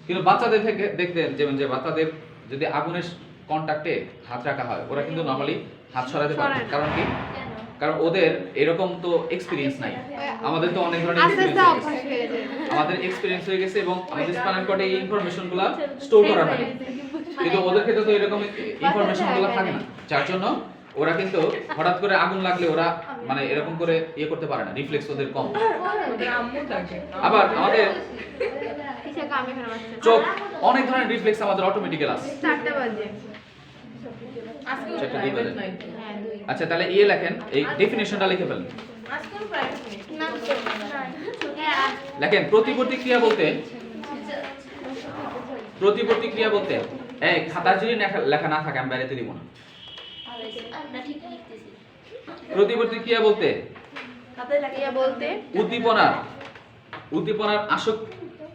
Speaker 2: কিন্তু বাচ্চাদের থেকে দেখতেন যেমন যে বাচ্চাদের যদি আগুনের কন্টাক্টে হাত রাখা হয় ওরা কিন্তু নরমালি হাত সরাতে পারে না। কারণ কি কারণ ওদের এরকম তো এক্সপেরিয়েন্স নাই আমাদের তো অনেক ধরনের experience হয়ে গেছে। আমাদের এক্সপেরিয়েন্স হয়ে গেছে এবং আমাদের স্পাইনাল কর্ডে এই ইনফরমেশনগুলো স্টোর করা থাকে কিন্তু ওদের ক্ষেত্রে তো এরকম ইনফরমেশনগুলো থাকে না যার জন্য ওরা কিন্তু হঠাৎ করে আগুন লাগলে ওরা মানে এরকম করে ইয়ে করতে পারে না রিফ্লেক্স ওদের কম আবার আমাদের
Speaker 1: কিসে কামে খারাপ আছে
Speaker 2: চোখ অনেক ধরনের রিফ্লেক্স আমাদের অটোমেটিক্যাল আছে
Speaker 1: 4টা বাজে
Speaker 4: আজকে
Speaker 2: সেটা
Speaker 4: প্রাইভেট
Speaker 2: দিবেন।
Speaker 4: নাই
Speaker 3: হ্যাঁ দুই
Speaker 2: আচ্ছা তাহলে ইয়ে লেখেন এই ডেফিনিশনটা লিখে ফেলেন
Speaker 4: আজকে প্রাইভেট নেই
Speaker 1: না
Speaker 3: হ্যাঁ
Speaker 2: লেখেন প্রতিক্রিয়া বলতে খাতা যদি লেখা না থাকে আমি বাইরেতে দিব না
Speaker 3: আমরা ঠিক লিখতেছি
Speaker 2: প্রতিক্রিয়া বলতে
Speaker 4: খাতায় লাগিয়ে
Speaker 1: বলতে
Speaker 2: উদ্দীপনার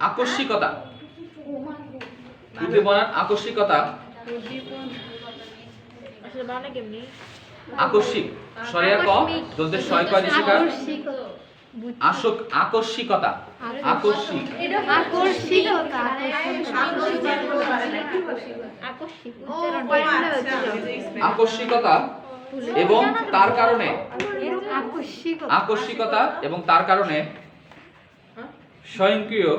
Speaker 2: আকস্মিকতা
Speaker 1: আসলে বানা কেমনি
Speaker 2: আকস্মিক সরিয়া ক দলতে ছয় কয় শিকার আকস্মিকতা আকস্মিক
Speaker 1: আকর্ষিকতা ও পয়েন্টটা হচ্ছে
Speaker 2: আকস্মিকতা এবং তার কারণে
Speaker 1: আকর্ষিকতা
Speaker 2: আকস্মিকতা এবং তার কারণে স্বয়ংক্রিয়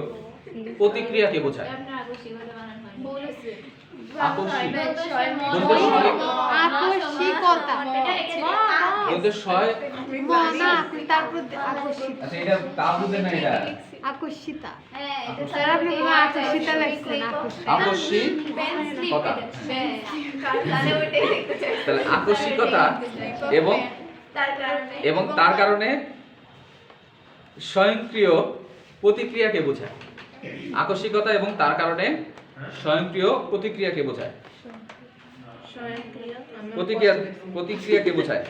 Speaker 2: প্রতিক্রিয়াকে বোঝায়
Speaker 3: আপনার আকস্মিকতা বানান হয় বলেছে
Speaker 2: আকস্মিক
Speaker 1: আকর্ষিকতা
Speaker 2: বলতে ছয়
Speaker 1: মনা তারপর আকর্ষিত
Speaker 2: আচ্ছা এটা তা বুঝে না এটা
Speaker 1: আকর্ষিতা
Speaker 3: হ্যাঁ এটা
Speaker 1: স্যার আপনি কোনো আকর্ষিতা লিখছেন
Speaker 2: আকস্মিকতা
Speaker 3: হ্যাঁ তাহলে ওইটাই দেখতে চাই
Speaker 2: তাহলে আকস্মিকতা এবং
Speaker 3: তার কারণে
Speaker 2: তার কারণে স্বয়ংক্রিয় প্রতিক্রিয়াকে বোঝায় আকস্মিকতা এবং তার কারণে স্বয়ংক্রিয় প্রতিক্রিয়াকে বোঝায় প্রতিক্রিয়াকে বোঝায়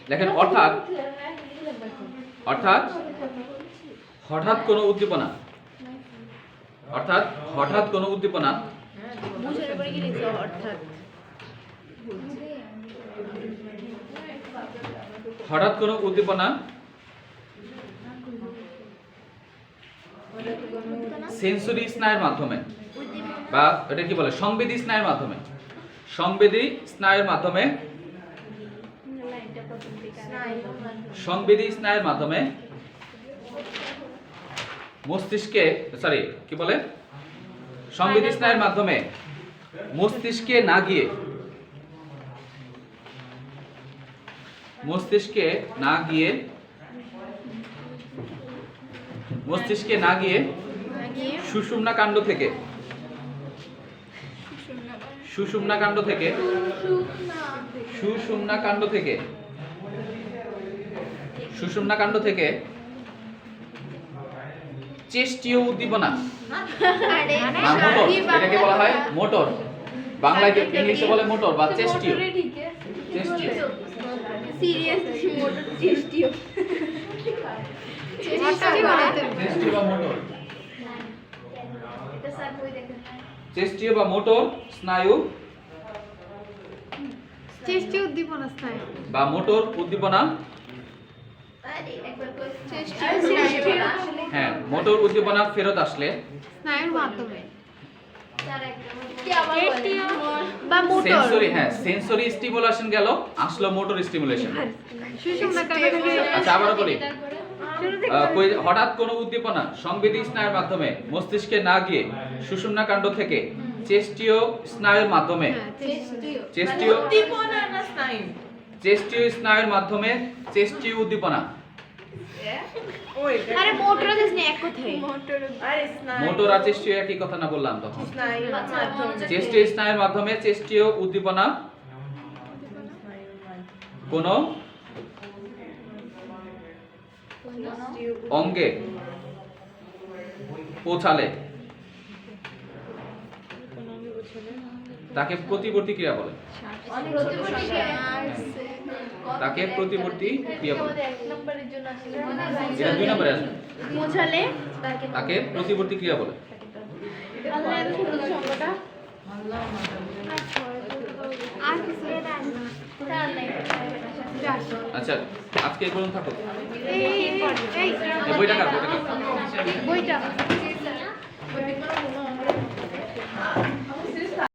Speaker 2: দেখেন অর্থাৎ হঠাৎ কোনো উদ্দীপনা
Speaker 1: বুঝার পরে কি লিখছো অর্থাৎ
Speaker 2: হঠাৎ কোনো উদ্দীপনা সেন্সরি স্নায়ুর মাধ্যমে বা এটা কি বলে সংবেদী স্নায়ুর মাধ্যমে মস্তিষ্কে সংবেদী স্নায়ুর মাধ্যমে মস্তিষ্কে না গিয়ে সুষুম্না কাণ্ড থেকে চেষ্টীয় উদ্দীপনা মোটর এটাকে বলা হয় মোটর বাংলায় ইংলিশে বলে মোটর বা চেষ্টীয়
Speaker 1: সিরিয়াসলি মোটর চেষ্টিও
Speaker 3: এটা স্যার বই দেখেন
Speaker 2: চেষ্টীয় বা মোটর স্নায়ু
Speaker 1: চেষ্টি উদ্দীপনা স্নায়ু
Speaker 2: বা মোটর উদ্দীপনা
Speaker 3: আরে একবার কই
Speaker 2: হ্যাঁ মোটর উদ্দীপনা ফেরত আসলে
Speaker 1: স্নায়ুর মাধ্যমে
Speaker 3: স্যার একটা
Speaker 1: কি আবার বা মোটর
Speaker 2: সেন্সরি স্টিমুলেশন গেল আসলো মোটর স্টিমুলেশন
Speaker 1: সুষুম্না কাণ্ড থেকে
Speaker 2: আচ্ছা আবারও বলি
Speaker 3: তারপরে
Speaker 2: হঠাৎ কোনো উদ্দীপনা সংবেদী স্নায়ুর মাধ্যমে মস্তিষ্কে না গিয়ে সুষুম্না কাণ্ড থেকে চেষ্টীয় স্নায়ুর মাধ্যমে চেষ্টীয়
Speaker 4: উদ্দীপনা না স্নায়ু
Speaker 2: স্নায়ুর মাধ্যমে চেষ্টীয় উদ্দীপনা
Speaker 4: ওই
Speaker 1: আরে মোটর আছে এক কথাই
Speaker 4: আরে স্নায়ু
Speaker 2: মোটর আর চেষ্টীয় একই কথা না বললাম তখন
Speaker 4: স্নায়ু
Speaker 2: চেষ্টীয় স্নায়ুর মাধ্যমে চেষ্টীয় উদ্দীপনা কোনো অঙ্গে পৌঁছালে তাকে প্রতিবর্তী ক্রিয়া বলে। তাকে প্রতিবর্তী ক্রিয়া বলে। এটা 2 নম্বরে আছে।
Speaker 1: পৌঁছালে
Speaker 2: তাকে প্রতিবর্তী ক্রিয়া বলে। আচ্ছা আজকে এই পর্যন্ত থাকো। এই বইটা কার?
Speaker 1: বইটা